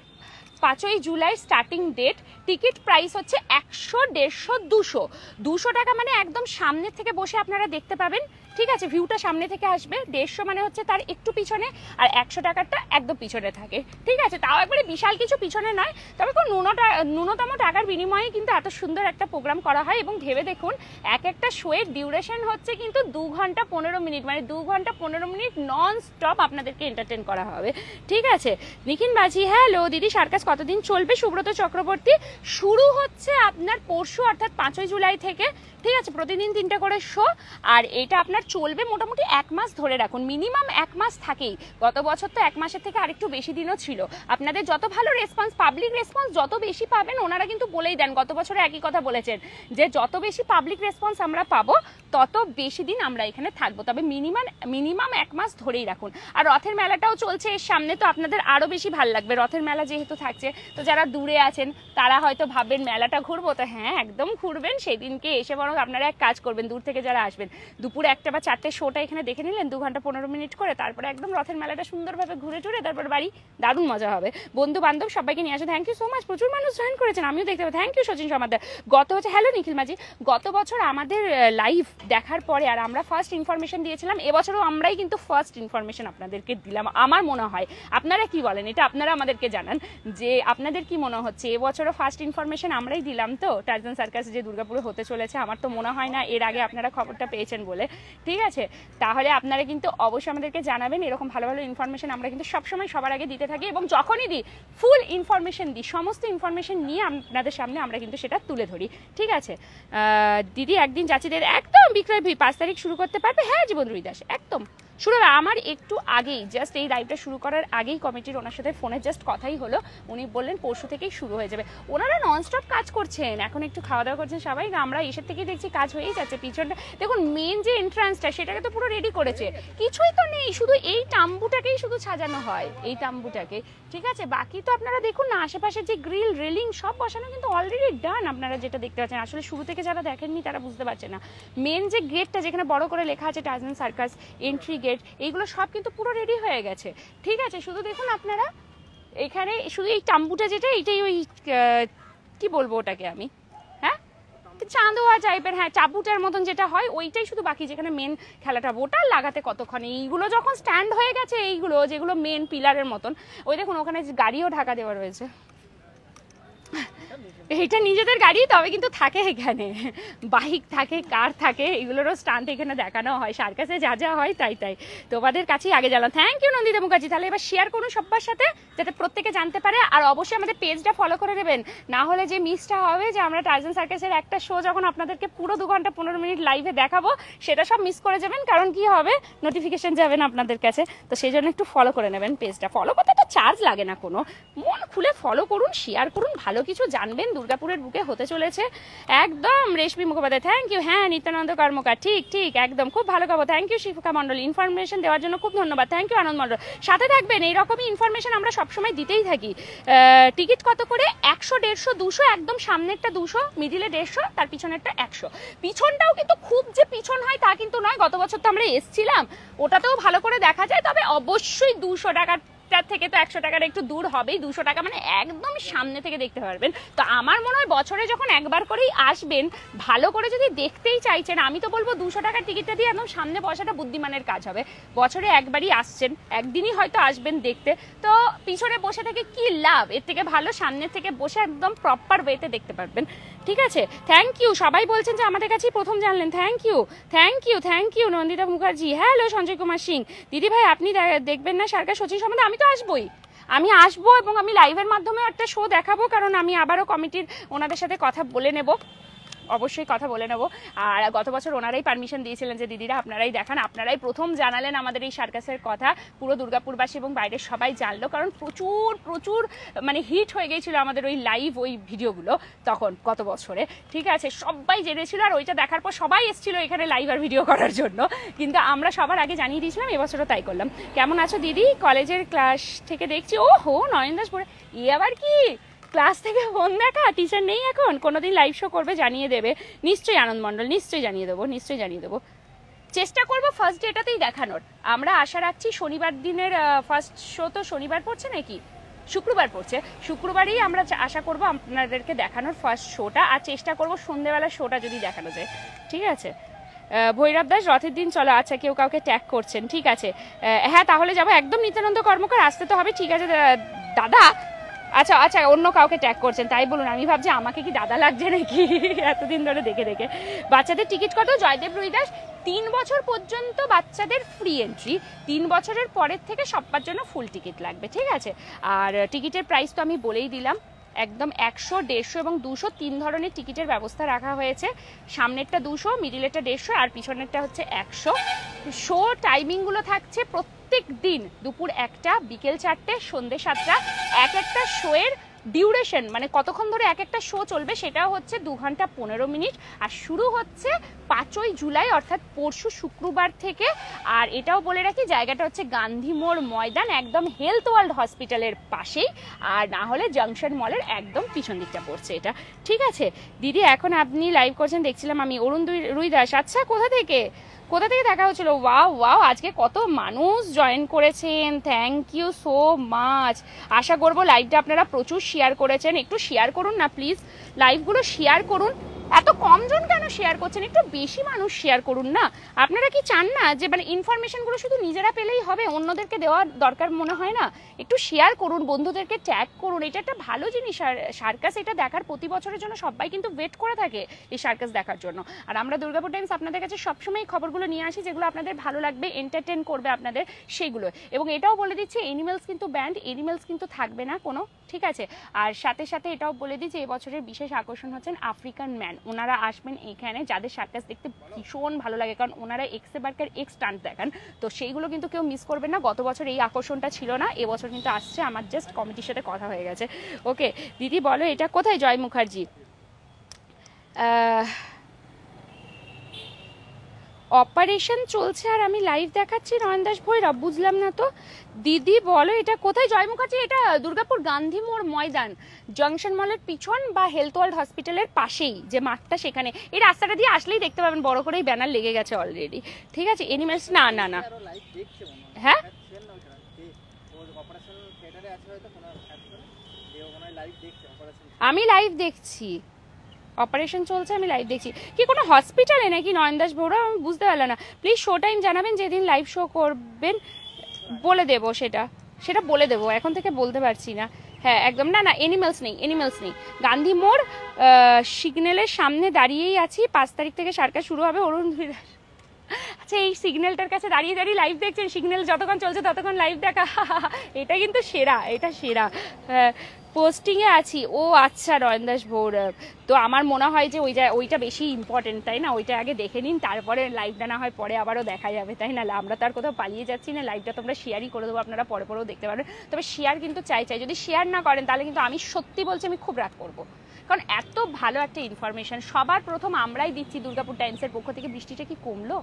5ই July starting date. Ticket price হচ্ছে 100, 150, 200 টাকা, মানে একদম সামনে থেকে বসে আপনারা দেখতে পাবেন, ঠিক আছে। ভিউটা সামনে থেকে আসবে। 150 মানে হচ্ছে তার একটু পিছনে, আর 100 টাকাটা একদম পিছনে থাকে, ঠিক আছে। তাও একবারে বিশাল কিছু পিছনে নয়, তবে কোন ন্যূনতম টাকার বিনিময়ে কিন্তু এত সুন্দর একটা প্রোগ্রাম করা হয়। এবং ভেবে দেখুন, একটা শোয়ের ডিউরেশন হচ্ছে কিন্তু 2 ঘন্টা 15 মিনিট, মানে 2 ঘন্টা 15 মিনিট নন স্টপ আপনাদেরকে এন্টারটেন করা হবে, ঠিক আছে। নিখিন বাজি, হ্যালো দিদি, সার্কাস কতদিন চলবে? সুব্রত চক্রবর্তী, শুরু হচ্ছে আপনার পরশু অর্থাৎ 5ই জুলাই থেকে, ঠিক আছে। প্রতিদিন 3টে করে শো, আর এটা আপনার চলবে মোটামুটি 1 মাস ধরে রাখুন, মিনিমাম 1 মাস থাকেই। গত বছর তো 1 মাসের থেকে আরেকটু বেশি দিনও ছিল। আপনাদের যত ভালো রেসপন্স, পাবলিক রেসপন্স যত বেশি পাবেন, ওনারা কিন্তু বলেই দেন, গত বছরে একই কথা বলেছেন যে যত বেশি পাবলিক রেসপন্স আমরা পাবো তত বেশি দিন আমরা এখানে থাকবো, তবে মিনিমাম 1 মাস ধরেই রাখুন। আর রথের মেলাটাও চলছে এর সামনে, তো আপনাদের আরো বেশি ভালো লাগবে। রথের মেলা যেহেতু থাকছে, তো যারা দূরে আছেন তারা হয়তো ভাববেন মেলাটা ঘুরবো, তো হ্যাঁ একদম ঘুরবেন। সেদিনকে এসে বরং আপনারা এক কাজ করবেন, দূর থেকে যারা আসবেন দুপুর 1টা বা 4টে শোটা এখানে দেখে নিলেন 2 ঘন্টা 15 মিনিট করে, তারপরে একদম রথের মেলাটা সুন্দরভাবে ঘুরে টুরে তারপর বাড়ি, দারুণ মজা হবে। বন্ধু বান্ধব সবাইকে নিয়ে আসে। থ্যাংক ইউ সো মাচ, প্রচুর মানুষ জয়েন করেছেন, আমিও দেখতে পাবো। Thank you Sachin Samadar. Hello Nikhil Majhi, গত বছর আমাদের লাইভ দেখার পরে আর আমরা ফার্স্ট ইনফরমেশন দিয়েছিলাম, এবছরও আমরাই কিন্তু ফার্স্ট ইনফরমেশন আপনাদেরকে দিলাম আমার মনে হয়। আপনারা কি বলেন, এটা আপনারা আমাদেরকে জানান যে আপনাদের কি মনে হচ্ছে। এবছরও ফার্স্ট ইনফরমেশন আমরাই দিলাম তো টার্জান সার্কাস যে দুর্গাপুরে হতে চলেছে। আমার তো মনে হয় না এর আগে আপনারা খবরটা পেয়েছেন বলে, ঠিক আছে। তাহলে আপনারা কিন্তু অবশ্যই আমাদেরকে জানাবেন, এরকম ভালো ভালো ইনফরমেশন আমরা কিন্তু সবসময় সবার আগে দিতে থাকি, এবং যখনই দিই ফুল ইনফরমেশন দিই, সমস্ত ইনফরমেশন নিয়ে আপনাদের সামনে আমরা কিন্তু সেটা তুলে ধরি, ঠিক আছে। দিদি একদিন যাচ্ছিদের একদম বিক্রয় 5 তারিখ শুরু করতে পারবে? হ্যাঁ জীবন রুই দাস, একদম শুরু। আমার একটু আগেই জাস্ট এই লাইভটা শুরু করার আগেই কমিটির ওনার সাথে ফোনে জাস্ট কথাই হলো, উনি বললেন পরশু থেকেই শুরু হয়ে যাবে। ওনারা ননস্টপ কাজ করছেন, এখন একটু খাওয়া দাওয়া করছেন সবাই, আমরা এসের থেকেই দেখছি কাজ হয়েই যাচ্ছে। পিছনটা দেখুন, মেন যে এন্ট্রান্সটা সেটাকে তো পুরো রেডি করেছে, কিছুই তো নেই, শুধু এই তাম্বুটাকেই শুধু সাজানো হয়, এই তাম্বুটাকে, ঠিক আছে। বাকি তো আপনারা দেখুন না, আশেপাশে যে গ্রিল রেলিং সব বসানো কিন্তু অলরেডি ডান, আপনারা যেটা দেখতে পাচ্ছেন। আসলে শুরু থেকে যারা দেখেননি তারা বুঝতে পারছে না। মেন যে গেটটা যেখানে বড় করে লেখা আছে টার্জান সার্কাস এন্ট্রি গেট, এইগুলো সব কিন্তু পুরো রেডি হয়ে গেছে, ঠিক আছে। শুধু দেখুন আপনারা এখানে শুধু এই তাম্বুটা যেটা, এটাই ওই কি বলবো ওটাকে আমি, হ্যাঁ চাঁদোয়া টাইপের, হ্যাঁ চাপুটার মতন যেটা হয় ওইটাই শুধু বাকি, যেখানে মেন খেলাটা ওটা লাগাতে কতক্ষণ। এইগুলো যখন স্ট্যান্ড হয়ে গেছে, এইগুলো যেগুলো মেন পিলারের মতন, ওই দেখুন ওখানে গাড়িও ঢাকা দেওয়া রয়েছে। এটা নিজেদের গাড়ি, তবে কিন্তু থাকে এখানে বাইক থাকে, কার থাকে, এগুলোরও স্টান্ট এখানে দেখানো হয়। সার্কাসে যা যা হয় তাই তাই তোমাদের কাছেই আগে জানলাম। Thank you Nandita Mukherjee. তাহলে এবার শেয়ার করুন সবার সাথে, যাতে প্রত্যেকে জানতে পারে। আর অবশ্যই আমাদের পেজটা ফলো করে দেবেন, না হলে যে মিসটা হবে যে আমরা টার্জান সার্কাসের একটা শো যখন আপনাদেরকে পুরো 2 ঘন্টা 15 মিনিট লাইভে দেখাবো, সেটা সব মিস করে যাবেন। কারণ কি হবে, নোটিফিকেশন যাবে না আপনাদের কাছে। তো সেই জন্য একটু ফলো করে নেবেন পেজটা। ফলো করতে তো চার্জ লাগে না কোনো, মন খুলে ফলো করুন, শেয়ার করুন, ভালো কিছু জানবেন। দুর্গাপুরের বুকে হতে চলেছে একদম। রেশমি মুখোপাধ্যায় থ্যাংক ইউ। হ্যাঁ নিত্যানন্দ কর্মকার, ঠিক ঠিক একদম, খুব ভালো খবর। থ্যাংক ইউ শিফিকা মন্ডল, ইনফরমেশন দেওয়ার জন্য খুব ধন্যবাদ। থ্যাংক ইউ আনন্দ মন্ডল। সাথে থাকবেন, এইরকমই ইনফরমেশন আমরা সবসময় দিতেই থাকি। টিকিট কত করে? 100, 150, 200। একদম সামনেরটা 200, মিডিলে 150, তার পিছনেরটা 100। পিছনটাও কিন্তু খুব যে পিছন হয় তা কিন্তু নয়। গত বছর তো আমরা এসছিলাম, ওটাতেও ভালো করে দেখা যায়। তবে অবশ্যই 200 টাকার থেকে তো 100 টাকার একটু দূর হবেই। 200 টাকা মানে একদম সামনে থেকে দেখতে পারবেন। তো আমার মনে হয় বছরে যখন একবার করেই আসবেন, ভালো করে যদি দেখতেই চাইছেন, আমি তো বলবো 200 টাকার টিকিটটা দিয়ে একদম সামনে বসাটা বুদ্ধিমানের কাজ হবে। বছরে একবারই আসছেন, একদিনই হয়তো আসবেন দেখতে, তো পিছনে বসে থেকে কি লাভ? এর থেকে ভালো সামনে থেকে বসে একদম প্রপার ওয়েতে দেখতে পারবেন। ঠিক আছে, থ্যাংক ইউ। সবাই বলছেন যে আমাদের কাছেই প্রথম জানলেন, thank you thank you thank you Nandita Mukherjee. Hello Sanjay Kumar Singh. দিদি ভাই আপনি দেখবেন না সার্কাস সচিব সম্বন্ধে? আমি তো আসবোই, আমি আসবো এবং আমি লাইভের মাধ্যমে একটা শো দেখাবো। কারণ আমি আবারও কমিটির ওনাদের সাথে কথা বলে নেব, অবশ্যই কথা বলে নেব। আর গত বছর ওনারাই পারমিশন দিয়েছিলেন যে দিদিরা আপনারাই দেখান, আপনারাই প্রথম জানালেন আমাদের এই সার্কাসের কথা। পুরো দুর্গাপুরবাসী এবং বাইরের সবাই জানলো, কারণ প্রচুর প্রচুর মানে হিট হয়ে গিয়েছিল আমাদের ওই লাইভ ওই ভিডিওগুলো তখন গত বছরে। ঠিক আছে, সবাই জেনেছিল, আর ওইটা দেখার পর সবাই এসেছিল এখানে লাইভ আর ভিডিও করার জন্য। কিন্তু আমরা সবার আগে জানিয়ে দিয়েছিলাম, এবছরও তাই করলাম। কেমন আছো দিদি? কলেজের ক্লাস থেকে দেখছি। ও হো, নয়ন দাস পড়ে, আবার কি ক্লাস থেকে ফোন দেখা? টিচার নেই এখন? কোনোদিন লাইভ শো করবে জানিয়ে দেবে নিশ্চয়ই আনন্দ মণ্ডল, নিশ্চয়ই জানিয়ে দেবো, নিশ্চয়ই জানিয়ে দেবো। চেষ্টা করবো ফার্স্ট ডেটাতেই দেখানোর। আমরা আশা রাখছি শনিবার দিনের ফার্স্ট শো তো শনিবার পড়ছে নাকি শুক্রবার পড়ছে, শুক্রবারই আমরা আশা করব আপনাদেরকে দেখানোর ফার্স্ট শোটা। আর চেষ্টা করব সন্ধ্যেবেলার শোটা যদি দেখানো যায়। ঠিক আছে, ভৈরব দাস রথের দিন চলো। আচ্ছা, কেউ কাউকে ট্যাগ করছেন, ঠিক আছে। হ্যাঁ তাহলে যাবো একদম। নিত্যানন্দ কর্মকার আসতে তো হবে, ঠিক আছে দাদা। আচ্ছা আচ্ছা, অন্য কাউকে ট্যাগ করছেন তাই বলুন। আমি ভাবছি আমাকে কি দাদা লাগছে নাকি এতদিন ধরে দেখে দেখে। বাচ্চাদের টিকিট কত? জয়দেব রুইদাস 3 বছর পর্যন্ত বাচ্চাদের ফ্রি এন্ট্রি, 3 বছরের পরের থেকে সবার জন্য ফুল টিকিট লাগবে। ঠিক আছে, আর টিকিটের প্রাইস তো আমি বলেই দিলাম, একদম 100, 150 এবং 200 3 ধরনের টিকিটের ব্যবস্থা রাখা হয়েছে। সামনেরটা 200, মিডিলেরটা 150 আর পিছনেরটা হচ্ছে 100। শো টাইমিংগুলো থাকছে প্রত্যেক দিন দুপুর 1টা, বিকেল 4টে, সন্ধ্যে 7টা। একটা শোয়ের ডিউরেশন মানে কতক্ষণ ধরে একটা শো চলবে সেটাও হচ্ছে 2 ঘন্টা 15 মিনিট। আর শুরু হচ্ছে 5ই জুলাই অর্থাৎ পরশু শুক্রবার থেকে। আর এটাও বলে রাখি, জায়গাটা হচ্ছে গান্ধী মোড় ময়দান, একদম হেলথ ওয়ার্ল্ড হসপিটালের পাশেই, আর না হলে জাংশন মলের একদম পিছন দিকটা পড়ছে এটা। ঠিক আছে দিদি, এখন আপনি লাইভ করছেন দেখছিলাম আমি। অরুণ রুইদাস, আচ্ছা কোথা থেকে দেখা হচ্ছিল? ওয়াও ওয়াও, আজকে কত মানুষ জয়েন করেছেন, থ্যাংক ইউ সো মাচ। আশা করবো লাইভটা আপনারা প্রচুর শেয়ার করেছেন। একটু শেয়ার করুন না প্লিজ, লাইভগুলো শেয়ার করুন। এত কমজন কেন শেয়ার করছেন? একটু বেশি মানুষ শেয়ার করুন না। আপনারা কি চান না যে মানে ইনফরমেশনগুলো শুধু নিজেরা পেলেই হবে, অন্যদেরকে দেওয়ার দরকার মনে হয় না? একটু শেয়ার করুন, বন্ধুদেরকে ট্যাগ করুন। এটা একটা ভালো জিনিস। আর সার্কাস এটা দেখার প্রতি বছরের জন্য সবাই কিন্তু ওয়েট করে থাকে এই সার্কাস দেখার জন্য। আর আমরা দুর্গাপুর টাইমস আপনাদের কাছে সবসময় খবরগুলো নিয়ে আসি যেগুলো আপনাদের ভালো লাগবে, এন্টারটেন করবে আপনাদের, সেগুলো। এবং এটাও বলে দিচ্ছি, এনিমেলস কিন্তু ব্যান্ড, এনিমেলস কিন্তু থাকবে না কোনো। ঠিক আছে, আর সাথে সাথে এটাও বলে দিই যে এবছরের বিশেষ আকর্ষণ হচ্ছেন আফ্রিকান ম্যান। ওনারা আসবেন এইখানে, যাদের সার্কাস দেখতে ভীষণ ভালো লাগে, কারণ ওনারা এক্সেবার্কার স্টান্ট দেখান, তো সেইগুলো কিন্তু কেউ মিস করবেন না। গত বছর এই আকর্ষণটা ছিল না, এবছর কিন্তু আসছে। আমার জাস্ট কমিটির সাথে কথা হয়ে গেছে। ওকে দিদি বলো এটা কোথায়? জয় মুখার্জি, অপারেশন চলছে আর আমি লাইভ দেখাচ্ছি। নয়ন দাস ভৈরব, বুঝলাম না তো। দিদি বলো এটা কোথায়? জয় মুখার্জি, এটা দুর্গাপুর গান্ধী মোড় ময়দান, জংশন মলের পিছন বা হেলথ ওয়ার্ল্ড হসপিটালের পাশেই যে মাঠটা, সেখানে এই রাস্তাটা দিয়ে আসলেই দেখতে পাবেন, বড় করেই ব্যানার লেগে গেছে অলরেডি। ঠিক আছে, এনিমেলস না না না, হ্যাঁ আমি লাইভ দেখছি। অপারেশন চলছে, আমি লাইভ দেখছি। কি কোনো হসপিটালে নাকি নয়ন দাস বড়ুয়া? আমি বুঝতে পারলাম না। প্লিজ শো টাইম জানাবেন, যেদিন লাইভ শো করবেন বলে দেবো, সেটা বলে দেবো, এখন থেকে বলতে পারছি না। হ্যাঁ একদম, না এনিমেলস নেই, গান্ধী মোড় সিগন্যালের সামনে দাঁড়িয়েই আছি। 5 তারিখ থেকে সার্কাস শুরু হবে। অরুণ ধুইদাস, আচ্ছা এই সিগন্যালটার কাছে দাঁড়িয়ে দাঁড়িয়ে লাইভ দেখছেন? সিগন্যাল যতক্ষণ চলছে ততক্ষণ লাইভ দেখা, এটা কিন্তু সেরা, এটা সেরা। পোস্টিংয়ে আছি। ও আচ্ছা নয়ন দাস ভৌরব, তো আমার মনে হয় যে ওইটা বেশি ইম্পর্টেন্ট, তাই না? ওইটা আগে দেখে নিন, তারপরে লাইভটা না হয় পরে আবারও দেখা যাবে, তাই না? আমরা তো আর কোথাও পালিয়ে যাচ্ছি না, লাইভটা তোমরা শেয়ারই করে দেবো, আপনারা পরেও দেখতে পারবেন। তবে শেয়ার কিন্তু চাই, যদি শেয়ার না করেন তাহলে কিন্তু আমি সত্যি বলছি আমি খুব রাগ করবো, কারণ এত ভালো একটা ইনফরমেশন সবার প্রথম আমরাই দিচ্ছি দুর্গাপুর টাইমসের পক্ষ থেকে। বৃষ্টিটা কি কমলো?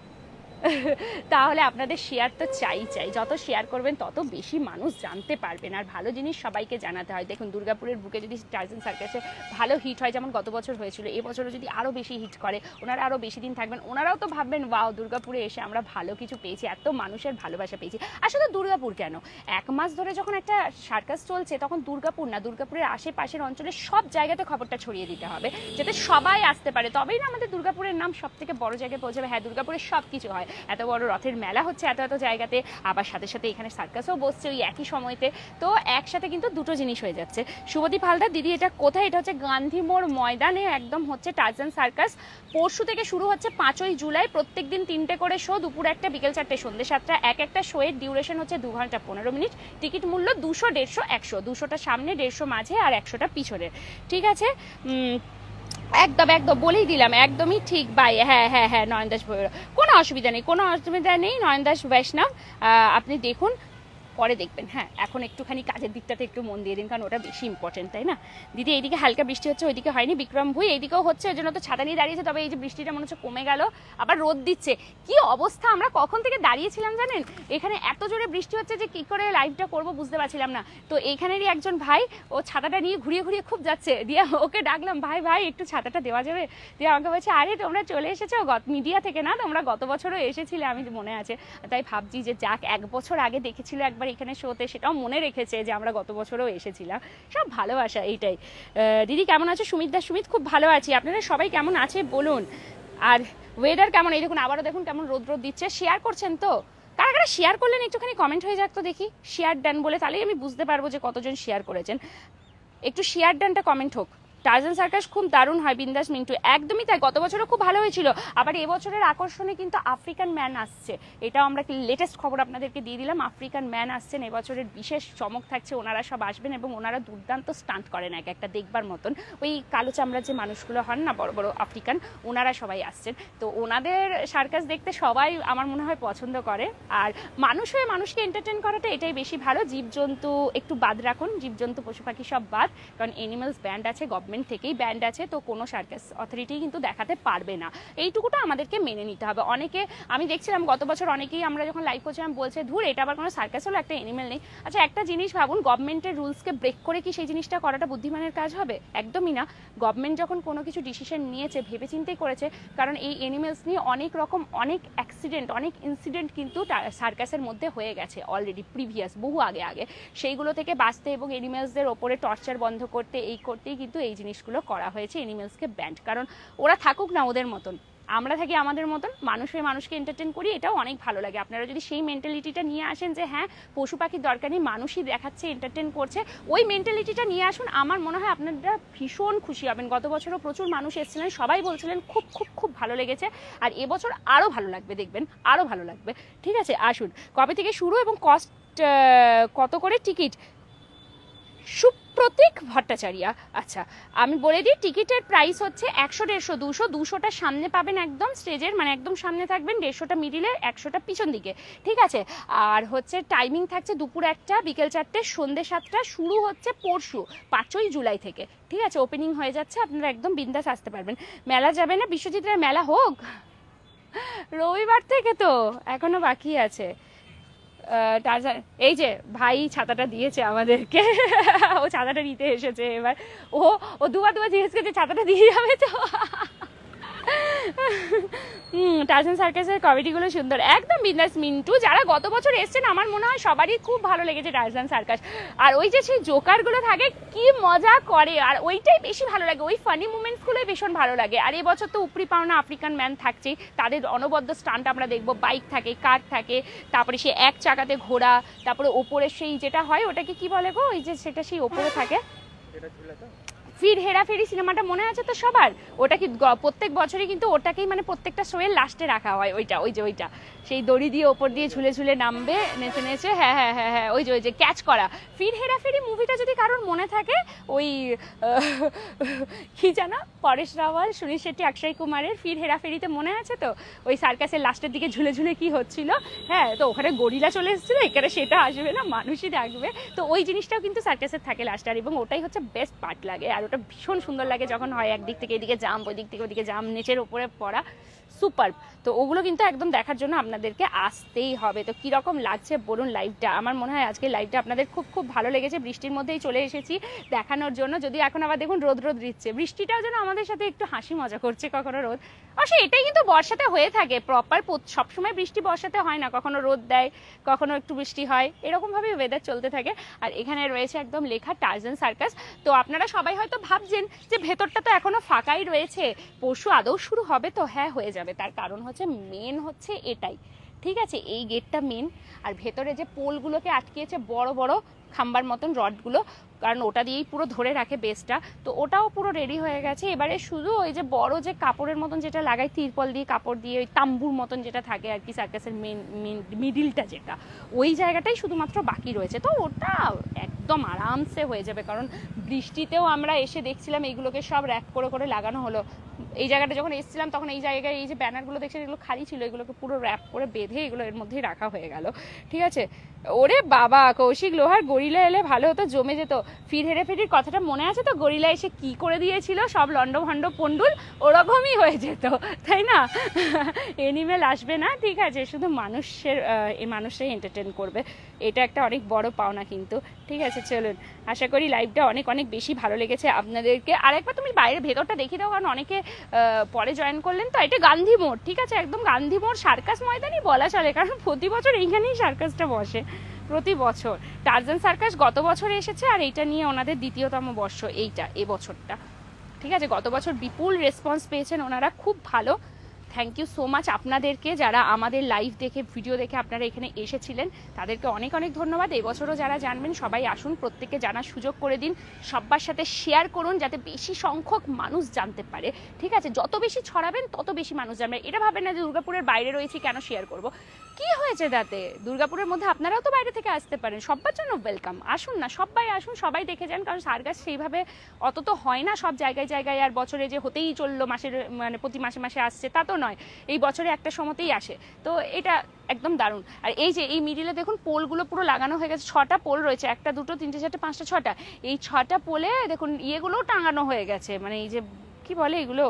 তাহলে আপনাদের শেয়ার তো চাই, যত শেয়ার করবেন তত বেশি মানুষ জানতে পারবেন, আর ভালো জিনিস সবাইকে জানাতে হয়। দেখুন দুর্গাপুরের বুকে যদি টার্জান সার্কাসে ভালো হিট হয়, যেমন গত বছর হয়েছিল, এবছরও যদি আরও বেশি হিট করে, ওনারা আরও বেশি দিন থাকবেন, ওনারাও তো ভাববেন ওয়াও দুর্গাপুরে এসে আমরা ভালো কিছু পেয়েছি, এত মানুষের ভালোবাসা পেয়েছি। আসলে দুর্গাপুর কেন, 1 মাস ধরে যখন একটা সার্কাস চলছে তখন দুর্গাপুর না, দুর্গাপুরের আশেপাশের অঞ্চলে সব জায়গাতে খবরটা ছড়িয়ে দিতে হবে, যাতে সবাই আসতে পারে, তবেই না আমাদের দুর্গাপুরের নাম সব থেকে বড় জায়গায় পৌঁছাবে। হ্যাঁ দুর্গাপুরে সব কিছু হয়, এত বড় রথের মেলা হচ্ছে এত জায়গাতে, আবার সাথে সাথে এখানে সার্কাসও বসছে ওই একই সময়তে, তো একসাথে কিন্তু দুটো জিনিস হয়ে যাচ্ছে। শুভদীপ হালদার, দিদি এটা কোথায়? এটা হচ্ছে গান্ধী মোড় ময়দানে একদম হচ্ছে টার্জান সার্কাস। পরশু থেকে শুরু হচ্ছে 5ই জুলাই, প্রত্যেক দিন 3টে করে শো, দুপুর 1টা, বিকেল 4টে, সন্ধ্যে 7টা। একটা শোয়ের ডিউরেশন হচ্ছে 2 ঘন্টা 15 মিনিট। টিকিট মূল্য 200, 150, 100, 200টা সামনে, 150 মাঝে আর 100টা পিছনের, ঠিক আছে? একদম বলেই দিলাম, একদমই ঠিক। বাই। হ্যাঁ নয়ন দাস ভৈরব, কোনো অসুবিধা নেই, নয়ন দাস বৈষ্ণব আপনি দেখুন, পরে দেখবেন। হ্যাঁ এখন একটুখানি কাজের দিকটাতে একটু মন দিয়ে দিন, কারণ ওটা বেশি ইম্পর্টেন্ট, তাই না? দিদি এইদিকে হালকা বৃষ্টি হচ্ছে, ওইদিকে হয়নি। বিক্রম ভুই, এইদিকেও হচ্ছে, ওই জন্য তো ছাতা নিয়ে দাঁড়িয়েছে, তবে এই যে বৃষ্টিটা মনে হচ্ছে কমে গেল, আবার রোদ দিচ্ছে। কি অবস্থা, আমরা কখন থেকে দাঁড়িয়েছিলাম জানেন? এখানে এত জোরে বৃষ্টি হচ্ছে যে কি করে লাইভটা করব বুঝতে পারছিলাম না। তো এইখানেরই একজন ভাই, ও ছাতাটা নিয়ে ঘুরিয়ে খুব যাচ্ছে, দিয়ে ওকে ডাকলাম, ভাই একটু ছাতাটা দেওয়া যাবে? দিয়ে আমাকে বলছে, আরে তোমরা চলে এসেছো মিডিয়া থেকে না, তোমরা গত বছরও এসেছিলে, আমি মনে আছে। তাই ভাবছি যে যাক, 1 বছর আগে দেখেছিল একবার এখানে শোতে, সেটাও মনে রেখেছে যে আমরা গত বছরও এসেছিলাম। সব ভালোবাসা, এইটাই। দিদি কেমন আছো? সুমিত, খুব ভালো আছি। আপনারা সবাই কেমন আছে বলুন। আর ওয়েদার কেমন? এই দেখুন আবারও দেখুন কেমন রোদ দিচ্ছে। শেয়ার করছেন তো? কারা শেয়ার করলেন একটুখানি কমেন্ট হয়ে যাক তো দেখি, শেয়ার ডান বলে, তাহলেই আমি বুঝতে পারবো যে কতজন শেয়ার করেছেন। একটু শেয়ার ডানটা কমেন্ট হোক। টার্জান সার্কাস খুব দারুণ হয়, বিন্দাস মিন্টু। একদমই তাই, গত বছরও খুব ভালো হয়েছিল। আবার এবছরের আকর্ষণে কিন্তু আফ্রিকান ম্যান আসছে, এটাও আমরা লেটেস্ট খবর আপনাদেরকে দিয়ে দিলাম। আফ্রিকান ম্যান আসছেন এবছরের, বিশেষ চমক থাকছে। ওনারা সব আসবেন এবং ওনারা দুর্দান্ত স্টান্ট করেন, একটা দেখবার মতন। ওই কালো চামড়ার যে মানুষগুলো হন না, বড় বড় আফ্রিকান, ওনারা সবাই আসছেন। তো ওনাদের সার্কাস দেখতে সবাই আমার মনে হয় পছন্দ করে। আর মানুষ হয়ে মানুষকে এন্টারটেন করাটা এটাই বেশি ভালো। জীবজন্তু একটু বাদ রাখুন, জীবজন্তু পশু পাখি সব বাদ, কারণ এনিম্যালস ব্যান্ড আছে, গভর্নমেন্ট থেকেই ব্যান্ড আছে, তো কোনো সার্কাস অথরিটি কিন্তু দেখাতে পারবে না, এইটুকুটা আমাদেরকে মেনে নিতে হবে। অনেকে আমি দেখছিলাম গত বছর অনেকেই আমরা যখন লাইভ করছিলাম বলছে, ধুর এটা আবার কোনো সার্কাস হলো, একটা এনিম্যাল নেই। আচ্ছা একটা জিনিস ভাবুন, গভর্নমেন্টের রুলসকে ব্রেক করে কি সেই জিনিসটা করাটা বুদ্ধিমানের কাজ হবে? একদমই না। গভর্নমেন্ট যখন কোনো কিছু ডিসিশন নিয়েছে ভেবেচিন্তেই করেছে, কারণ এই এনিম্যালস নিয়ে অনেক অ্যাক্সিডেন্ট, অনেক ইনসিডেন্ট কিন্তু সার্কাসের মধ্যে হয়ে গেছে অলরেডি, প্রিভিয়াস বহু আগে। সেইগুলো থেকে বাঁচতে এবং এনিম্যালসদের ওপরে টর্চার বন্ধ করতে, এই করতেই কিন্তু এই জিনিসগুলো করা হয়েছে, এনিম্যালসকে ব্যান্ড। কারণ ওরা থাকুক না ওদের মতন, আমরা থাকি আমাদের মতন, মানুষকে এন্টারটেন করি, এটাও অনেক ভালো লাগে। আপনারা যদি সেই মেন্টালিটিটা নিয়ে আসেন যে হ্যাঁ পশু পাখির দরকার নেই, মানুষই দেখাচ্ছে, এন্টারটেন করছে, ওই মেন্টালিটিটা নিয়ে আসুন, আমার মনে হয় আপনারা ভীষণ খুশি হবেন। গত বছরও প্রচুর মানুষ এসেছিলেন, সবাই বলছিলেন খুব ভালো লেগেছে, আর এবছর আরও ভালো লাগবে, দেখবেন আরও ভালো লাগবে। ঠিক আছে, আসুন। কবে থেকে শুরু এবং কস্ট কত করে টিকিট? সুপ্রতীক ভট্টাচার্য, আচ্ছা আমি বলে দিই, টিকিটের প্রাইস হচ্ছে 100, 150, 200। 200টা সামনে পাবেন একদম স্টেজের, মানে একদম সামনে থাকবেন, 150টা মিডিলে, 100টা পিছন দিকে, ঠিক আছে? আর হচ্ছে টাইমিং থাকছে দুপুর 1টা, বিকেল 4টে, সন্ধ্যে 7টা। শুরু হচ্ছে পরশু 5ই জুলাই থেকে, ঠিক আছে? ওপেনিং হয়ে যাচ্ছে, আপনারা একদম বিন্দাস আসতে পারবেন। মেলা যাবে না? বিশ্বজিতের মেলা হোক রবিবার থেকে, তো এখনো বাকি আছে। এই যে ভাই ছাতাটা দিয়েছে আমাদেরকে, ও ছাতাটা নিতে এসেছে, এবার ও দুবার জিজ্ঞেস করছে ছাতাটা দিয়ে যাবে তো। টার্জান সার্কাসের কমেডিগুলো সুন্দর, একদম বিন্দাস। মিন্টু যারা গত বছর এসছেন আমার মনে হয় সবারই খুব ভালো লেগেছে টার্জান সার্কাস। আর ওই যে সেই জোকারগুলো থাকে কি মজা করে, আর ওইটাই বেশি ভালো লাগে, ওই ফানি মুমেন্টসগুলোই ভীষণ ভালো লাগে। আর এবছর তো উপরি পাওনা আফ্রিকান ম্যান থাকছেই, তাদের অনবদ্য স্টান্ট আমরা দেখবো, বাইক থাকে, কার থাকে, তারপরে সে এক চাকাতে ঘোড়া, তারপরে ওপরে সেই যেটা হয় ওটাকে কি বলে গো, ওই যে সেটা সেই ওপরে থাকে, ফির হেরাফেরি সিনেমাটা মনে আছে তো সবার? ওটা কি প্রত্যেক বছরই কিন্তু ওটাকেই মানে প্রত্যেকটা শোয়ের লাস্টে রাখা হয়, ওইটা ওই যে ওইটা সেই দড়ি দিয়ে ওপর দিয়ে ঝুলে ঝুলে নামবে নেচে নেচে, হ্যাঁ হ্যাঁ হ্যাঁ হ্যাঁ ওই যে ক্যাচ করা। ফির হেরাফেরি মুভিটা যদি কারোর মনে থাকে, ওই কি জানা পরেশ রাওয়াল, সুনীল শেট্টি, অক্ষয় কুমারের ফির হেরাফেরিতে মনে আছে তো, ওই সার্কাসের লাস্টের দিকে ঝুলে ঝুলে কি হচ্ছিল, হ্যাঁ তো ওখানে গরিলা চলে এসেছিল, এখানে সেটা আসবে না, মানুষই থাকবে। তো ওই জিনিসটাও কিন্তু সার্কাসের থাকে লাস্ট, আর এবং ওটাই হচ্ছে বেস্ট পার্ট লাগে। আর ওটা ভীষণ সুন্দর লাগে যখন হয় একদিক থেকে এদিকে জাম্প, ওই দিক থেকে ওদিকে জাম্প, নিচের উপরে পড়া, সুপার। তো ওগুলো কিন্তু একদম দেখার জন্য আপনাদেরকে আসতেই হবে। তো কীরকম লাগছে বলুন লাইভটা? আমার মনে হয় আজকে লাইভটা আপনাদের খুব খুব ভালো লেগেছে। বৃষ্টির মধ্যেই চলে এসেছি দেখানোর জন্য, যদি এখন আবার দেখুন রোদ রোদ দিচ্ছে, বৃষ্টিটাও যেন আমাদের সাথে একটু হাসি মজা করছে, কখনো রোদ। অবশ্য এটাই কিন্তু বর্ষাতে হয়ে থাকে, প্রপার সবসময় বৃষ্টি বর্ষাতে হয় না, কখনো রোদ দেয়, কখনো একটু বৃষ্টি হয়, এরকমভাবেই ওয়েদার চলতে থাকে। আর এখানে রয়েছে একদম লেখা টার্জান সার্কাস। তো আপনারা সবাই হয়তো ভাবছেন যে ভেতরটা তো এখনো ফাঁকাই রয়েছে, পরশু আদৌ শুরু হবে তো? হ্যাঁ হয়ে যাবে, তার কারণ হচ্ছে মেন হচ্ছে এটাই, ঠিক আছে, এই গেটটা মেন। আর ভেতরে যে পোলগুলোকে আটকিয়েছে বড় বড় খাম্বার মতন রডগুলো, কারণ ওটা দিয়েই পুরো ধরে রাখে বেসটা, তো ওটাও পুরো রেডি হয়ে গেছে। এবারে শুধু ওই যে বড় যে কাপড়ের মতন যেটা লাগায়, তিরপল দিয়ে কাপড় দিয়ে, ওই তাম্বুর মতন যেটা থাকে আর কি সার্কাসের মেন মিডিলটা যেটা, ওই জায়গাটাই শুধুমাত্র বাকি রয়েছে। তো ওটা একদম আরামসে হয়ে যাবে, কারণ বৃষ্টিতেও আমরা এসে দেখছিলাম এইগুলোকে সব র্যাপ করে করে লাগানো হলো। এই জায়গাটা যখন এসেছিলাম তখন এই জায়গায় এই যে ব্যানারগুলো দেখছেন এগুলো খালি ছিল, এগুলোকে পুরো র্যাপ করে বেঁধে এগুলো এর মধ্যেই রাখা হয়ে গেল, ঠিক আছে। ওরে বাবা, কৌশিক লোহার গরিলা এলে ভালো হতো, জমে যেত। ফির হেরাফেরির কথাটা মনে আছে তো? গরিলা এসে কি করে দিয়েছিল, সব লন্ড ভন্ড পন্ডুল ওরকমই হয়ে যেত, তাই না? এনিমেল আসবে না, ঠিক আছে, শুধু মানুষরাই এন্টারটেন করবে, এটা একটা অনেক বড় পাওনা কিন্তু, ঠিক আছে। চলুন, আশা করি লাইভটা অনেক অনেক বেশি ভালো লেগেছে আপনাদেরকে। আর একবার তুমি বাইরের ভেতরটা দেখিয়ে দাও, কারণ অনেকে পরে জয়েন করলেন তো। এটা গান্ধী মোড়, ঠিক আছে, একদম গান্ধী মোড় সার্কাস ময়দানই বলা চলে, কারণ প্রতি বছর এইখানেই সার্কাসটা বসে, প্রতি বছর। টার্জান সার্কাস গত বছর এসেছে, আর এইটা নিয়ে ওনাদের দ্বিতীয়তম বর্ষ এইটা, এবছরটা, ঠিক আছে। গত বছর বিপুল রেসপন্স পেয়েছেন ওনারা, খুব ভালো। থ্যাংক ইউ সো মাচ আপনাদেরকে, যারা আমাদের লাইভ দেখে ভিডিও দেখে আপনারা এখানে এসেছিলেন, তাদেরকে অনেক অনেক ধন্যবাদ। এবছরও যারা জানবেন সবাই আসুন, প্রত্যেককে জানার সুযোগ করে দিন, সবার সাথে শেয়ার করুন যাতে বেশি সংখ্যক মানুষ জানতে পারে, ঠিক আছে। যত বেশি ছড়াবেন তত বেশি মানুষ জানবে। এটা ভাবেন না যে দুর্গাপুরের বাইরে রয়েছি কেন শেয়ার করব, কি হয়েছে তাতে? দুর্গাপুরের মধ্যে আপনারাও তো বাইরে থেকে আসতে পারেন, সবার জন্য ওয়েলকাম। আসুন না, সবাই আসুন, সবাই দেখে যান, কারণ সার্কাস সেইভাবে অত তো হয় না সব জায়গায় জায়গায়, আর বছরে যে হতেই চললো মাসের মানে প্রতি মাসে মাসে আসছে তা তো নয়, এই বছরে একটা সময়তেই আসে। তো এটা একদম দারুণ। আর এই যে এই মিডিলে দেখুন পোলগুলো পুরো লাগানো হয়ে গেছে, 6টা পোল রয়েছে, 1টা 2টো 3টে 4টে 5টা 6টা, এই 6টা পোলে দেখুন ইয়েগুলোও টাঙানো হয়ে গেছে, মানে এই যে কি বলে এগুলো,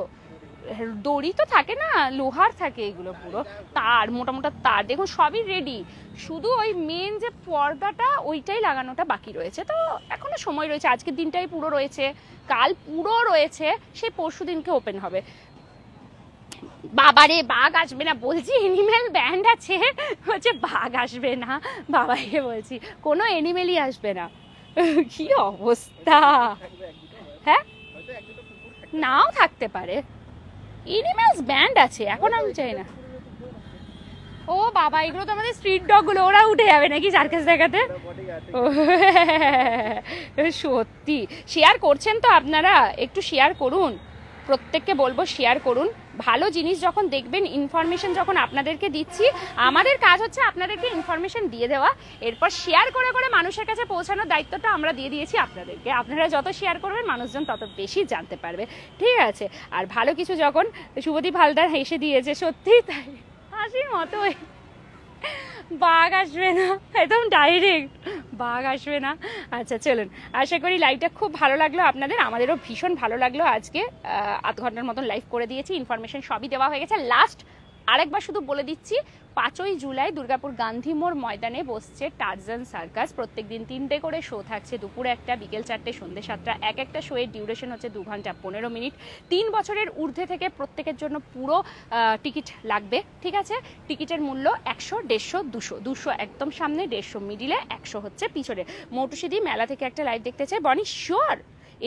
দড়ি তো থাকে না, লোহার থাকে এগুলো, পুরো তার, মোটা মোটা তার, দেখুন সবই রেডি, শুধু ওই মেন যে পর্দাটা ওইটাই লাগানোটা বাকি রয়েছে। তো এখনো সময় রয়েছে, আজকের দিনটাই পুরো রয়েছে, কাল পুরো রয়েছে, সেই পরশু দিনকে ওপেন হবে। বাবারে বাঘ আসবে না বলছি, এনিম্যাল ব্যান্ড আছে, হচ্ছে বাঘ আসবে না, বাবাকে বলছি কোনো এনিমেলই আসবে না। কি অবস্থা, হ্যাঁ নাও থাকতে পারে, এনিম্যালস ব্যান্ড আছে, এখন আমি চাই না। ও বাবা, এগুলো তো আমাদের স্ট্রিট ডগ গুলো, ওরা উঠে যাবে নাকি সার্কাস দেখাতে? সত্যি, শেয়ার করছেন তো আপনারা, একটু শেয়ার করুন, প্রত্যেককে বলবো শেয়ার করুন। ভালো জিনিস যখন দেখবেন, ইনফরমেশন যখন আপনাদেরকে দিচ্ছি, আমাদের কাজ হচ্ছে আপনাদেরকে ইনফরমেশন দিয়ে দেওয়া, এরপর শেয়ার করে করে মানুষের কাছে পৌঁছানোর দায়িত্বটা আমরা দিয়ে দিয়েছি আপনাদেরকে। আপনারা যত শেয়ার করবেন মানুষজন তত বেশি জানতে পারবে, ঠিক আছে। আর ভালো কিছু যখন শুভদীপ হালদার হেসে দিয়েছে, সত্যি তাই হাসির মতো, বাঘ আসবে না, একদম ডাইরেক্ট বাঘ আসবে না। আচ্ছা চলুন, আশা করি লাইভটা খুব ভালো লাগলো আপনাদের, আমাদেরও ভীষণ ভালো লাগলো। আজকে আধ ঘন্টার মতন লাইভ করে দিয়েছি, ইনফরমেশন সবই দেওয়া হয়ে গেছে। লাস্ট আরেকবার শুধু বলে দিচ্ছি, 5ই জুলাই দুর্গাপুর গান্ধী মোড় ময়দানে বসছে টারজান সার্কাস। প্রত্যেকদিন 3টে করে শো থাকছে, দুপুরে 1টা, বিকেল 4টে, সন্ধ্যে 7টা। এক একটা শোয়ের ডিউরেশন হচ্ছে 2 ঘন্টা 15 মিনিট। 3 বছরের ঊর্ধ্বে থেকে প্রত্যেকের জন্য পুরো টিকিট লাগবে, ঠিক আছে? টিকিটের মূল্য 100, 150, 200। 200 একদম সামনে, 150 মিডিলে, 100 হচ্ছে পিছনে। মৌটুসিদি মেলা থেকে একটা লাইভ দেখতে চাই। বনি শিওর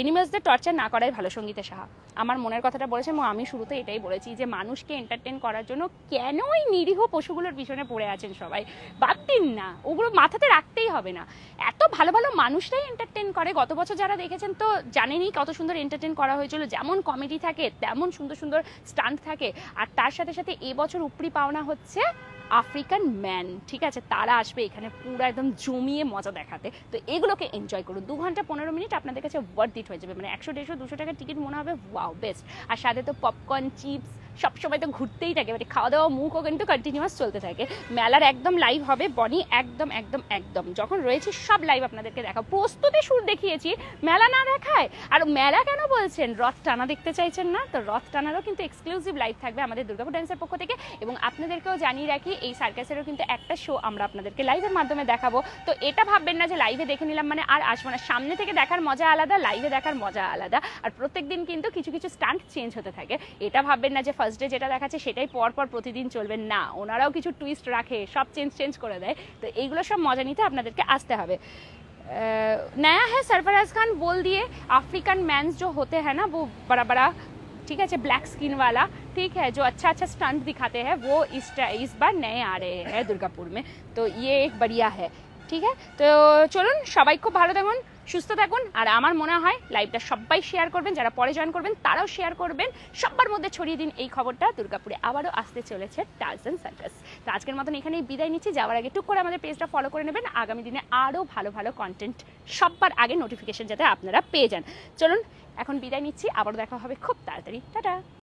এনিমেলসদের টর্চার না করাই ভালো, সঙ্গীতা সাহা আমার মনের কথাটা বলেছে এবং আমি শুরুতে এটাই বলেছি যে মানুষকে এন্টারটেন করার জন্য কেন ওই নিরীহ পশুগুলোর পিছনে পড়ে আছেন সবাই, বাদ দিন না, ওগুলো মাথাতে রাখতেই হবে না। এত ভালো ভালো মানুষরাই এন্টারটেন করে। গত বছর যারা দেখেছেন তো জানেনই কত সুন্দর এন্টারটেন করা হয়েছিল, যেমন কমেডি থাকে তেমন সুন্দর সুন্দর স্টান্ট থাকে। আর তার সাথে সাথে এবছর উপরি পাওনা হচ্ছে আফ্রিকান ম্যান, ঠিক আছে? তারা আসবে এখানে পুরো একদম জমিয়ে মজা দেখাতে। তো এগুলোকে এনজয় করুন। 2 ঘন্টা 15 মিনিট আপনাদের কাছে ওয়ার্থ ইট হয়ে যাবে। মানে 100, 150, 200 টাকার টিকিট মনে হবে ওয়াও বেস্ট। আর সাথে তো পপকর্ন, চিপস সবসময় তো ঘুরতেই থাকে, মানে খাওয়া দাওয়া মুখও কিন্তু কন্টিনিউয়াস চলতে থাকে। মেলার একদম লাইভ হবে বনি, একদম একদম একদম যখন রয়েছে সব লাইভ আপনাদেরকে দেখাবো। প্রস্তুতি সুর দেখিয়েছি, মেলা না দেখায়। আর মেলা কেন বলছেন, রথ টানা দেখতে চাইছেন না? তো রথ টানারও কিন্তু এক্সক্লুসিভ লাইভ থাকবে আমাদের দুর্গাপুর ডান্সের পক্ষ থেকে। এবং আপনাদেরকেও জানিয়ে রাখি, এই সার্কাসেরও কিন্তু একটা শো আমরা আপনাদেরকে লাইভের মাধ্যমে দেখাবো। তো এটা ভাববেন না যে লাইভে দেখে নিলাম মানে আর আসবো না। সামনে থেকে দেখার মজা আলাদা, লাইভে দেখার মজা আলাদা। আর প্রত্যেকদিন কিন্তু কিছু কিছু স্টান্ট চেঞ্জ হতে থাকে। এটা ভাববেন না যে ফার্স্ট ডে যেটা দেখাচ্ছে সেটাই পরপর প্রতিদিন চলবে, না, ওনারাও কিছু টুইস্ট রাখে, সব চেঞ্জ করে দেয়। তো এইগুলো সব মজা নিতে আপনাদেরকে আসতে হবে। नया है सरफराज खान बोल दिए अफ्रीकन मैंस जो होते हैं ना वो बड़ा बड़ा, ठीक है, ब्लैक स्किन वाला, ठीक है, जो अच्छा अच्छा स्टंट दिखाते हैं वो इस बार नए आ रहे हैं दुर्गापुर में। तो ये एक बढ़िया है, ঠিক আছে? তো চলুন, সবাই খুব ভালো থাকুন, সুস্থ থাকুন। আর আমার মনে হয় লাইভটা সবাই শেয়ার করবেন, যারা পরে জয়েন করবেন তারাও শেয়ার করবেন, সবার মধ্যে ছড়িয়ে দিন এই খবরটা। দুর্গাপুরে আবারও আসতে চলেছে টারজান সার্কাস। তো আজকের মতন এখানেই বিদায় নিচ্ছি। যাওয়ার আগে টুক করে আমাদের পেজটা ফলো করে নেবেন, আগামী দিনে আরও ভালো ভালো কন্টেন্ট সবার আগে নোটিফিকেশন যাতে আপনারা পেয়ে যান। চলুন এখন বিদায় নিচ্ছি, আবারও দেখা হবে খুব তাড়াতাড়ি। টাটা।